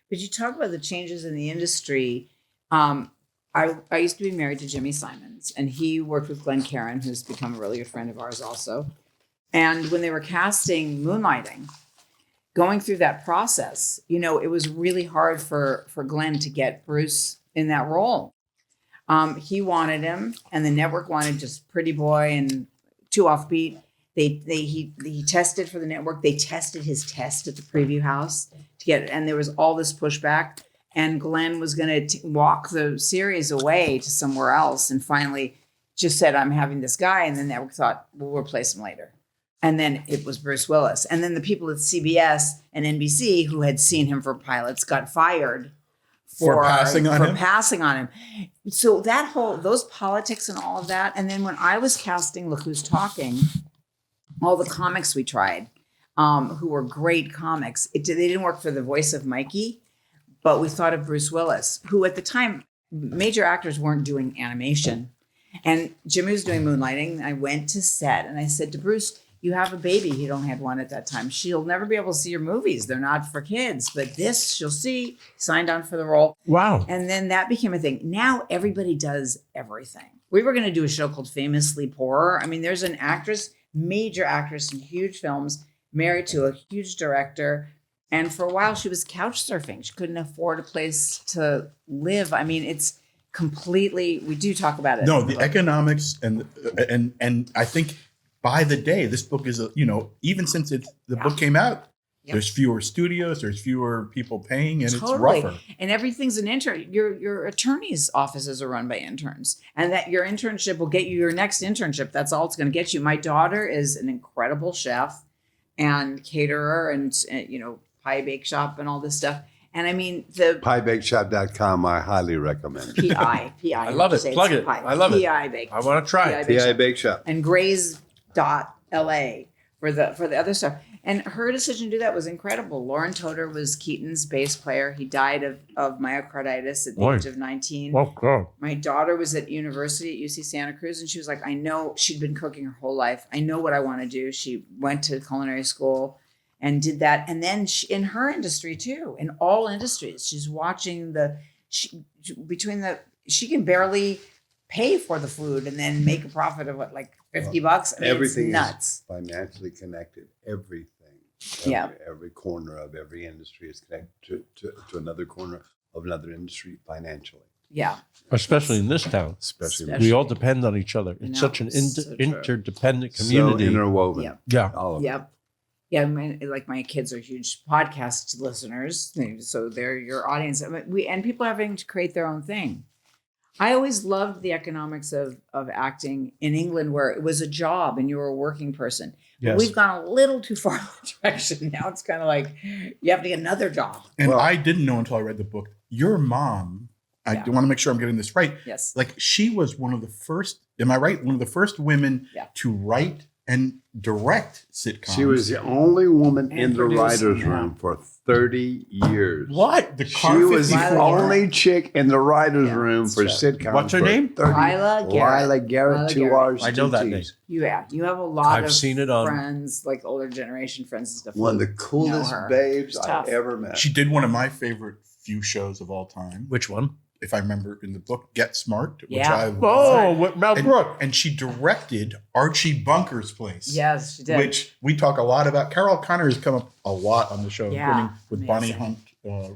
But you talk about the changes in the industry. I used to be married to Jimmy Simons, and he worked with Glenn Caron, who's become a really good friend of ours also. And when they were casting Moonlighting, going through that process, it was really hard for Glenn to get Bruce in that role. He wanted him, and the network wanted just pretty boy and too offbeat. He tested for the network. They tested his test at the preview house to get it, and there was all this pushback. And Glenn was going to walk the series away to somewhere else, and finally just said, "I'm having this guy." And the network thought, "We'll replace him later." And then it was Bruce Willis. And then the people at CBS and NBC who had seen him for pilots got fired for passing on him. So those politics and all of that. And then when I was casting Look Who's Talking, all the comics we tried, who were great comics, they didn't work for the voice of Mikey, but we thought of Bruce Willis, who at the time, major actors weren't doing animation. And Jimmy was doing moonlighting. I went to set and I said to Bruce, "You have a baby." He only had one at that time. "She'll never be able to see your movies. They're not for kids, but this she'll see." Signed on for the role. Wow. And then that became a thing. Now everybody does everything. We were going to do a show called Famously Poor. I mean, there's an actress, major actress in huge films, married to a huge director. And for a while she was couch surfing. She couldn't afford a place to live. I mean, it's completely, we do talk about it. No, the economics and I think by the day, this book is, even since the book came out, there's fewer studios, there's fewer people paying, and it's rougher. And everything's an intern. Your attorney's offices are run by interns, and that your internship will get you your next internship. That's all it's going to get you. My daughter is an incredible chef and caterer, and pie bake shop and all this stuff. And I mean, the piebakeshop.com, I highly recommend. PI. I love it. Plug it. I love it. PI Bake. I want to try it. PI Bake Shop. And Grays.LA for the other stuff. And her decision to do that was incredible. Lauren Toder was Keaton's bass player. He died of myocarditis at the age of 19. Oh, God. My daughter was at university at UC Santa Cruz, and she was like, I know, she'd been cooking her whole life. I know what I want to do. She went to culinary school and did that. And then in her industry too, in all industries, she's watching she can barely pay for the food and then make a profit of $50? I mean, everything it's nuts. is financially connected. Everything. Every corner of every industry is connected to another corner of another industry financially. Yeah. Especially in this town. Especially. We all depend on each other. It's such an interdependent community. So interwoven. Yep. Yeah. All of it. Yep. Yeah, my kids are huge podcast listeners, so they're your audience. I mean, and people are having to create their own thing. I always loved the economics of acting in England, where it was a job and you were a working person. Yes. But we've gone a little too far in that direction. Now it's kind of like you have to get another job. And I didn't know until I read the book. Your mom, I want to make sure I'm getting this right. Yes. She was one of the first, am I right? One of the first women to write and direct sitcoms. She was the only woman And in the produce, writer's room for 30 years. What? She was the only chick in the writer's room for true. sitcoms. What's her name? Lila Garrett. Lila Garrett, 2 R's. I know that name. You have a lot I've of seen it on friends, like older generation friends and stuff. One of the who coolest know her. babes It's I've tough. ever met. She did one of my favorite few shows of all time. Which one? If I remember in the book, Get Smart, which Yeah. I Oh, with Mel Brooks. and she directed Archie Bunker's Place. Yes, she did. Which we talk a lot about. Carol Connor has come up a lot on the show, Yeah, including with Bonnie amazing. Hunt.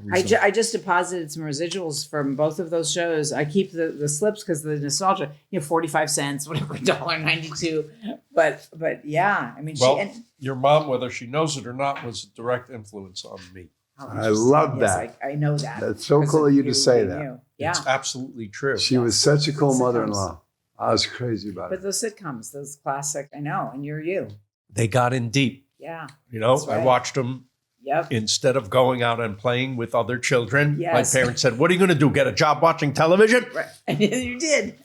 Recently. I just deposited some residuals from both of those shows. I keep the slips because of the nostalgia. 45 cents, whatever, $1.92. But yeah, I mean, Well, your mom, whether she knows it or not, was a direct influence on me. I love that. I know that. That's so because cool of you to being say that. you. Yeah. It's absolutely true. She was such a cool Sitcoms. mother-in-law. I was crazy about But it. those sitcoms, those classic, I know, and you're you. They got in deep. Yeah. That's right. I watched them Yep. instead of going out and playing with other children. Yes. My parents said, "What are you going to do? Get a job watching television?" Right. And you did.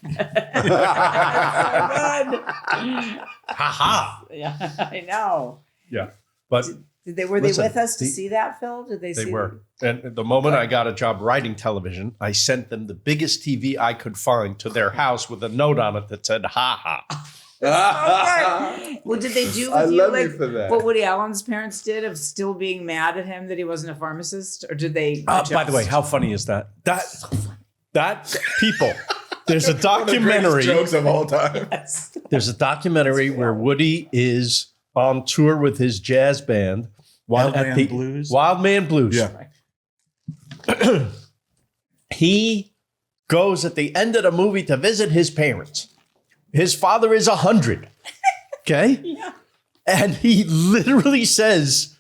Ha ha. Yeah, I know. Yeah, but Were they Listen, with us to see that, Phil? Did they see they were. And the moment I got a job writing television, I sent them the biggest TV I could find to their house with a note on it that said, "Ha ha." Well, did they do with I you love like you for that. what Woody Allen's parents did of still being mad at him that he wasn't a pharmacist? Or did they By the way, how funny is that? That people. There's a documentary. Jokes of all time. There's a documentary where Woody is on tour with his jazz band. Wild Man Blues? Wild Man Blues. Yeah. He goes at the end of the movie to visit his parents. His father is 100. Okay? Yeah. And he literally says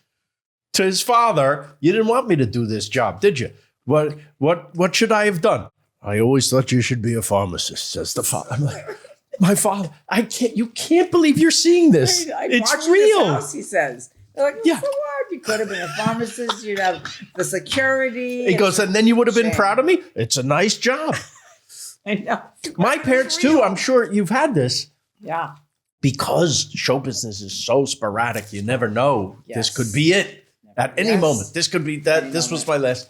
to his father, "You didn't want me to do this job, did you? What should I have done?" "I always thought you should be a pharmacist," says the father. I'm like, my father, you can't believe you're seeing this. I It's watched this real. house, he says. They're like, Yeah. so what? You could have been a pharmacist. You'd have the security. He goes, "And then you would have been Shame. proud of me? It's a nice job." I know. My parents too, I'm sure you've had this. Yeah. Because show business is so sporadic, you never know. This Yes. could be it at any Yes. moment. This could be that. Any This was moment. my last.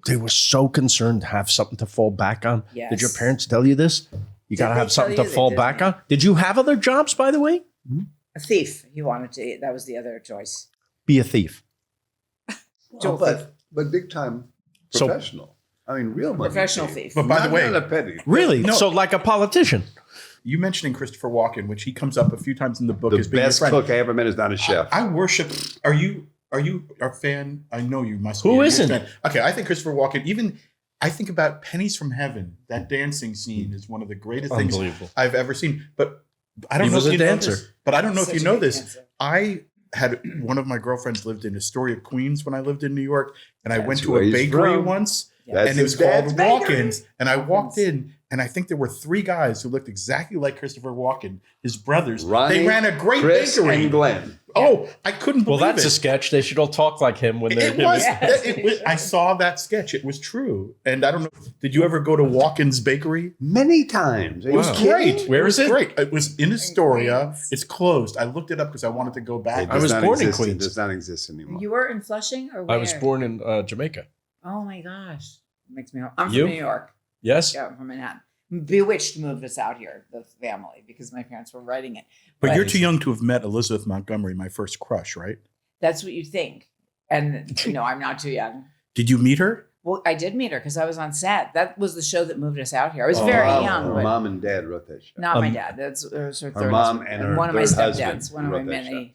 They were so concerned to have something to fall back on. Yes. Did your parents tell you this? You got to they have something tell to you? fall They back didn't. on. Did you have other jobs, by the way? A thief. He wanted to. That was the other choice. Be a thief. Joe But big time So- professional. I mean, real money. Professional thief. But by the way, not a petty. Really? No. So like a politician. you mentioning Christopher Walken, which he comes up a few times in the book The as being best your friend. cook I ever met is not a chef. I worship. Are you a fan? I know you must. Who be a huge isn't? fan. Okay, I think Christopher Walken. Even I think about Pennies from Heaven. That dancing scene is one of the greatest things Unbelievable. I've ever seen. But I don't He know was if a you know dancer. this. But I don't know if Such you a know good this. dancer. I had one of my girlfriends lived in Astoria, Queens when I lived in New York, and I That's went to where a he's bakery from. once. That's And it was his dad's called bakery. Walken's. And I walked in, and I think there were 3 guys who looked exactly like Christopher Walken, his brothers. Ronnie, they ran a great Chris bakery. and Glenn. Oh, I couldn't Well, believe that's it. a sketch. They should all talk like him when they're It was, Yes. it was. I saw that sketch. It was true. And I don't know. Did you ever go to Walken's Bakery? Many times. It was Wow. great. Where is it? Great. It was in Astoria. Queens. It's closed. I looked it up because I wanted to go back. It I does was not born in exist. Queens. It does not exist anymore. You were in Flushing or where? I was born in Jamaica. Oh my gosh. It makes me. I'm You? from New York. Yes? Yeah, I'm from Manhattan. Bewitched moved us out here, the family, because my parents were writing it. But Right. you're too young to have met Elizabeth Montgomery, my first crush, right? That's what you think. And I'm not too young. Did you meet her? Well, I did meet her because I was on set. That was the show that moved us out here. I was Oh, very wow. young, Her but mom and dad wrote that show. not my dad. That was her third mom husband. and her one of my third stepdads. husband One of my wrote that many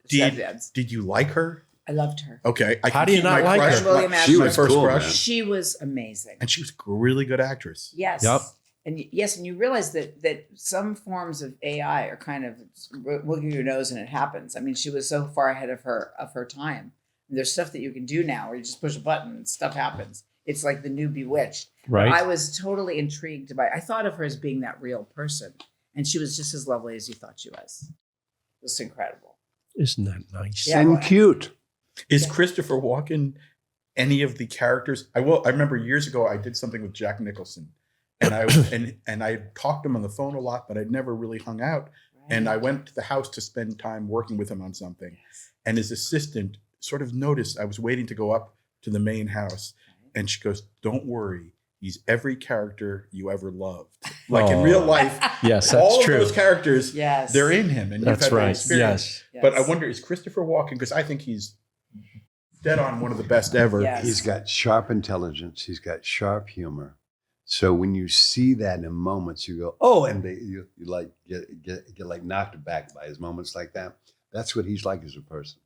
Did- stepdads. Did you like her? I loved her. Okay. I How can do you keep not my like crush, her? William my, Ashford. my was first cool, crush. man. She was amazing. And she was a really good actress. Yes. Yep. And yes, and you realize that some forms of AI are kind of look at your nose and it happens. I mean, she was so far ahead of her time. And there's stuff that you can do now where you just push a button and stuff happens. It's like the new Bewitched. Right. I was totally intrigued by. I thought of her as being that real person, and she was just as lovely as you thought she was. It was incredible. Isn't that nice? Yeah. And cute. Is Yeah. Christopher Walken any of the characters? I remember years ago I did something with Jack Nicholson. And I and I talked to him on the phone a lot, but I'd never really hung out. And I went to the house to spend time working with him on something. And his assistant sort of noticed I was waiting to go up to the main house. And she goes, "Don't worry. He's every character you ever loved." Like in Aw. real life, Yes, all that's of true. those characters, Yes. they're in him. And That's you've had that right. experience. Yes. But I wonder, is Christopher Walken, because I think he's dead on one of the best ever. Yes. He's got sharp intelligence. He's got sharp humor. So when you see that in moments, you go, "Oh!" and you like get like knocked back by his moments like that. That's what he's like as a person.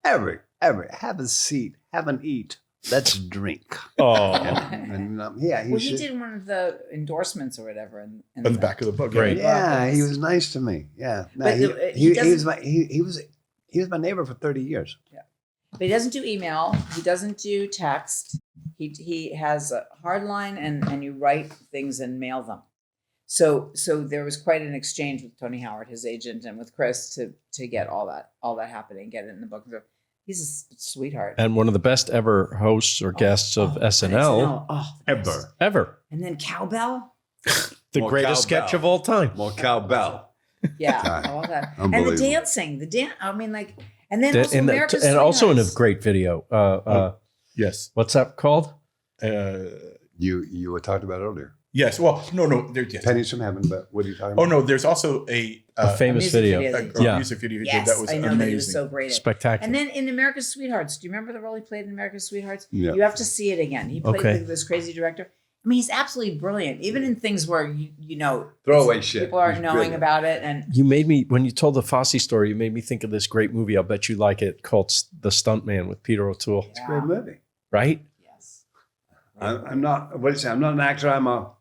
Ever have a seat, have an eat. Let's drink. Oh, And yeah, Well, he did one of the endorsements or whatever in On the back of the book. Great. Yeah, he was nice to me. Yeah, no, But he he was my neighbor for 30 years. But he doesn't do email. He doesn't do text. He has a hard line, and you write things and mail them. So there was quite an exchange with Tony Howard, his agent, and with Chris to get all that happening, get it in the book. So he's a sweetheart. and one of the best ever hosts or guests of SNL ever. And then Cowbell. The More greatest cowbell. sketch of all time. More cowbell. Yeah, God. all that. And the Unbelievable. dancing. I mean, like, and then also And, America's and also in a Sweethearts. great video. Yes. What's that called? You were talked about earlier. Yes. Well, no. Yes. Pennies from Heaven, but what are you talking about? Oh no, there's also a Famous music video. video. a Yeah. music video he Yes, did that was I know amazing. that he was so great at. Spectacular. And then in America's Sweethearts, do you remember the role he played in America's Sweethearts? Yeah. You have to see it again. He played Okay. this crazy director. I mean, he's absolutely brilliant, even in things where you know Throwaway shit. people aren't He's knowing brilliant. about it. And You made me, when you told the Fosse story, you made me think of this great movie. I'll bet you like it, called The Stuntman with Peter O'Toole, It's a great movie. right? yes, I'm not. What do you say? I'm not an actor. I'm a.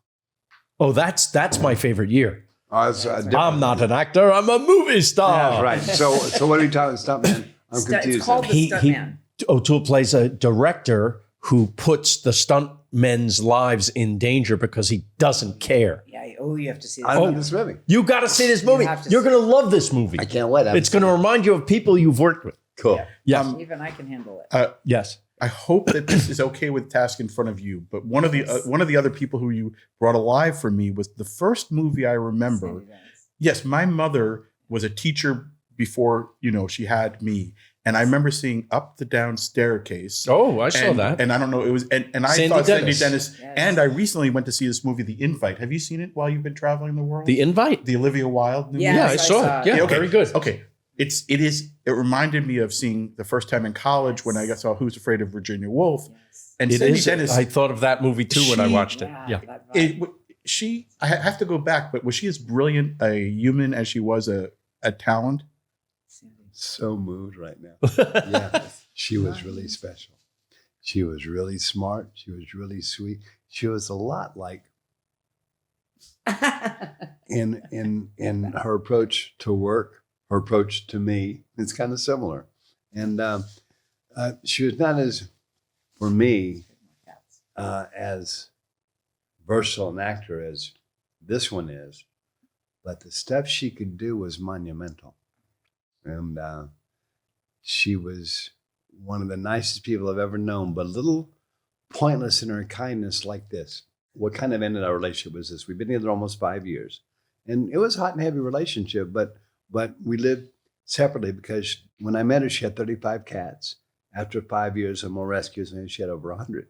Oh, that's my favorite year. I'm not an actor. I'm a movie star. Yeah, right. So what are you talking stuntman? I'm confused. It's called the Stuntman. O'Toole plays a director who puts the stuntmen's lives in danger because he doesn't care. Yeah. Oh, you have to see this. I love this movie. You got to see this movie. You're going to love this movie. I can't wait. It's going to remind you of people you've worked with. Cool. Yes. Even I can handle it. Yes. I hope that this is okay with task in front of you. But one of the other people who you brought alive for me was the first movie I remember. Yes, my mother was a teacher before she had me, and I remember seeing Up the Down Staircase. Oh, I saw that. And I don't know, it was and I thought Sandy Dennis. Yes. And I recently went to see this movie, The Invite. Have you seen it while you've been traveling the world? The Invite, the Olivia Wilde movie? Yeah, I saw it. Yeah, okay. Very good. Okay. It reminded me of seeing the first time in college when I saw Who's Afraid of Virginia Woolf. Yes. And Sandy Dennis. I thought of that movie too when I watched it. Yeah. I have to go back, but was she as brilliant a human as she was a talent? So moved right now. Yeah, she was really special. She was really smart. She was really sweet. She was a lot like in her approach to work. Her approach to me, it's kind of similar. And she was not as, for me, as versatile an actor as this one is, but the stuff she could do was monumental. And she was one of the nicest people I've ever known, but a little pointless in her kindness like this. What kind of ended our relationship was this. We've been together almost 5 years. And it was a hot and heavy relationship, but we lived separately because when I met her, she had 35 cats. After 5 years of more rescues, she had over 100.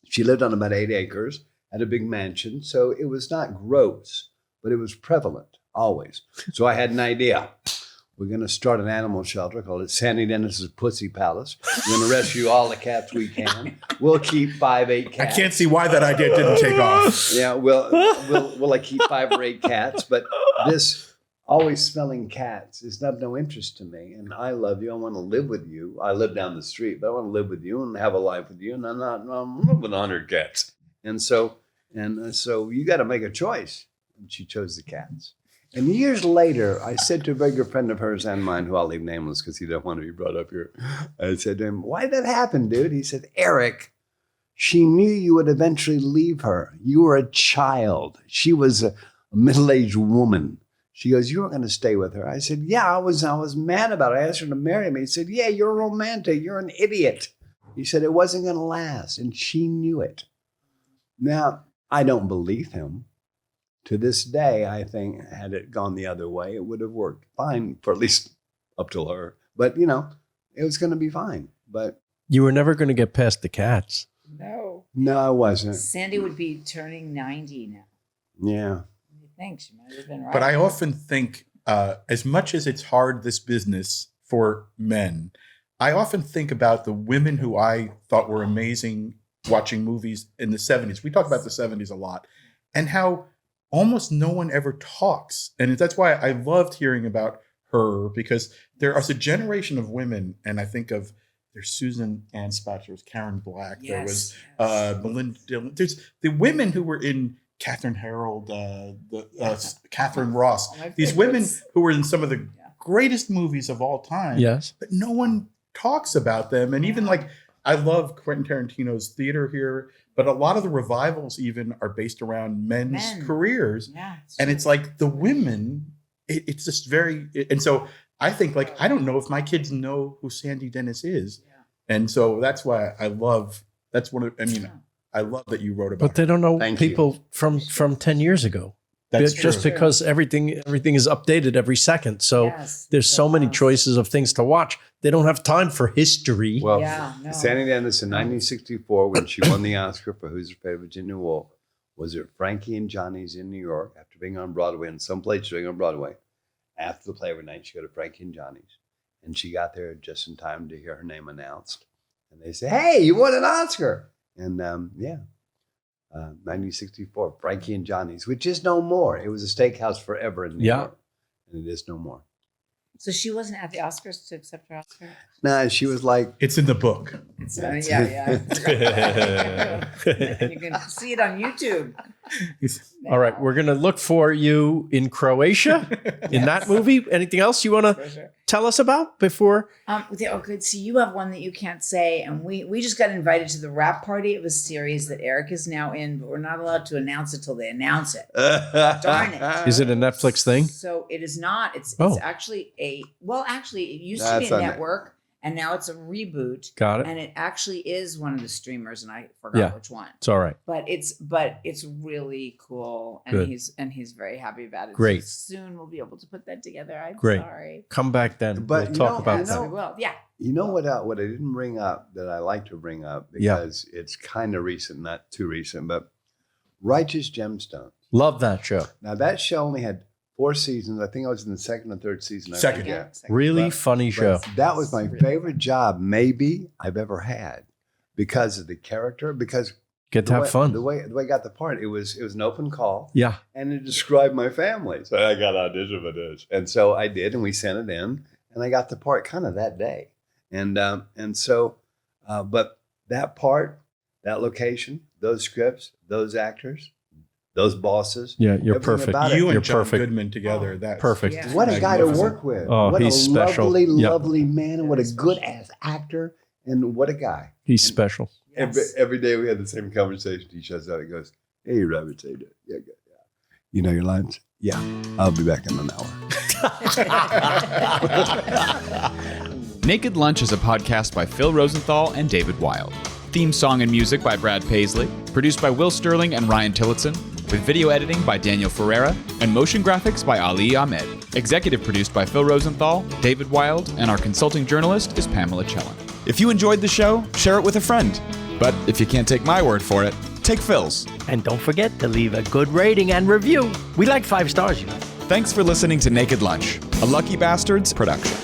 She lived on about 8 acres at a big mansion. So it was not gross, but it was prevalent always. So I had an idea. We're going to start an animal shelter, call it Sandy Dennis's Pussy Palace. We're going to rescue all the cats we can. We'll keep 5-8 cats. I can't see why that idea didn't take off. Yeah, we'll like keep 5 or 8 cats, but this always smelling cats is of no interest to me. And I love you. I want to live with you. I live down the street, but I want to live with you and have a life with you. And I'm living with 100 cats. And so you got to make a choice. And she chose the cats. And years later, I said to a very good friend of hers and mine, who I'll leave nameless because he doesn't want to be brought up here. I said to him, why did that happen, dude? He said, Eric, she knew you would eventually leave her. You were a child. She was a middle-aged woman. She goes, you weren't going to stay with her. I said, yeah, I was mad about it. I asked her to marry me. He said, yeah, you're romantic. You're an idiot. He said, it wasn't going to last. And she knew it. Now, I don't believe him. To this day, I think had it gone the other way, it would have worked fine for at least up till her. But, it was going to be fine. But you were never going to get past the cats. No, I wasn't. Sandy would be turning 90 now. Yeah. You think she might have been right. But I often think, as much as it's hard, this business for men, I often think about the women who I thought were amazing watching movies in the 70s. We talk about the 70s a lot, and how almost no one ever talks. And that's why I loved hearing about her, because there is a generation of women, and I think of there's Susan Anspach, there was Karen Black, there was Melinda Dillon. There's the women who were in Catherine Harold, Catherine Ross. These women who were in some of the greatest movies of all time. Yes. But no one talks about them. And even I love Quentin Tarantino's theater here, but a lot of the revivals even are based around men's careers. Yeah, and it's like the women, it's just very, and so I think I don't know if my kids know who Sandy Dennis is. Yeah. And so that's why I love that you wrote about But they don't know people from 10 years ago. That's just true. Because everything is updated every second. So there's so many choices of things to watch. They don't have time for history. Well, Sandy Dennis in 1964, when she won the Oscar for Who's Afraid of Virginia Woolf, was at Frankie and Johnny's in New York after being on Broadway, and some place doing on Broadway. After the play every night, she go to Frankie and Johnny's. And she got there just in time to hear her name announced. And they say, hey, you won an Oscar. And 1964, Frankie and Johnny's, which is no more. It was a steakhouse forever in New York. And it is no more. So she wasn't at the Oscars to accept her Oscar? Nah, she was like, It's in the book. It's, yeah. You can see it on YouTube. All right, we're gonna look for you in Croatia in that movie. Anything else you want to tell us about before? Good. So you have one that you can't say, and we just got invited to the wrap party of a series that Eric is now in, but we're not allowed to announce it till they announce it. Darn it! Is it a Netflix thing? So it is not. It's actually actually it used to be a network, and now it's a reboot. Got it. And it actually is one of the streamers, and I forgot which one. It's all right. But it's really cool, and Good. he's very happy about it. Great. So soon we'll be able to put that together. I'm Great. sorry. Come back then. But we'll talk about Yes, that. we will. Yeah. you know what I didn't bring up that I like to bring up because it's kind of recent, not too recent, but Righteous Gemstones. Love that show. Now that show only had 4 seasons. I think I was in the second or third season. Second. Really funny show. That was my favorite job maybe I've ever had because of the character. Because Get to have fun. The way I got the part, it was an open call. Yeah. And it described my family. So I got audition for this. And so I did, and we sent it in, and I got the part kind of that day. And so, but that part, that location, those scripts, those actors, those bosses. Yeah, you're everything perfect. about it. You and You're John perfect. Goodman together. That's Perfect. Yeah. What a guy to magnificent. work with. Oh, what he's a special. lovely, Yep. lovely man, and what a good ass actor, and what a guy. He's special. Every day we had the same conversation. He shuts out. He goes, "Hey, Robert, how you doing? Yeah, good. Yeah. You know your lines? Yeah, I'll be back in an hour." Naked Lunch is a podcast by Phil Rosenthal and David Wild. Theme song and music by Brad Paisley. Produced by Will Sterling and Ryan Tillotson. With video editing by Daniel Ferreira. And motion graphics by Ali Ahmed. Executive produced by Phil Rosenthal, David Wild, and our consulting journalist is Pamela Chellan. If you enjoyed the show, share it with a friend. But if you can't take my word for it, take Phil's. And don't forget to leave a good rating and review. We like 5 stars, you know. Thanks for listening to Naked Lunch, a Lucky Bastards production.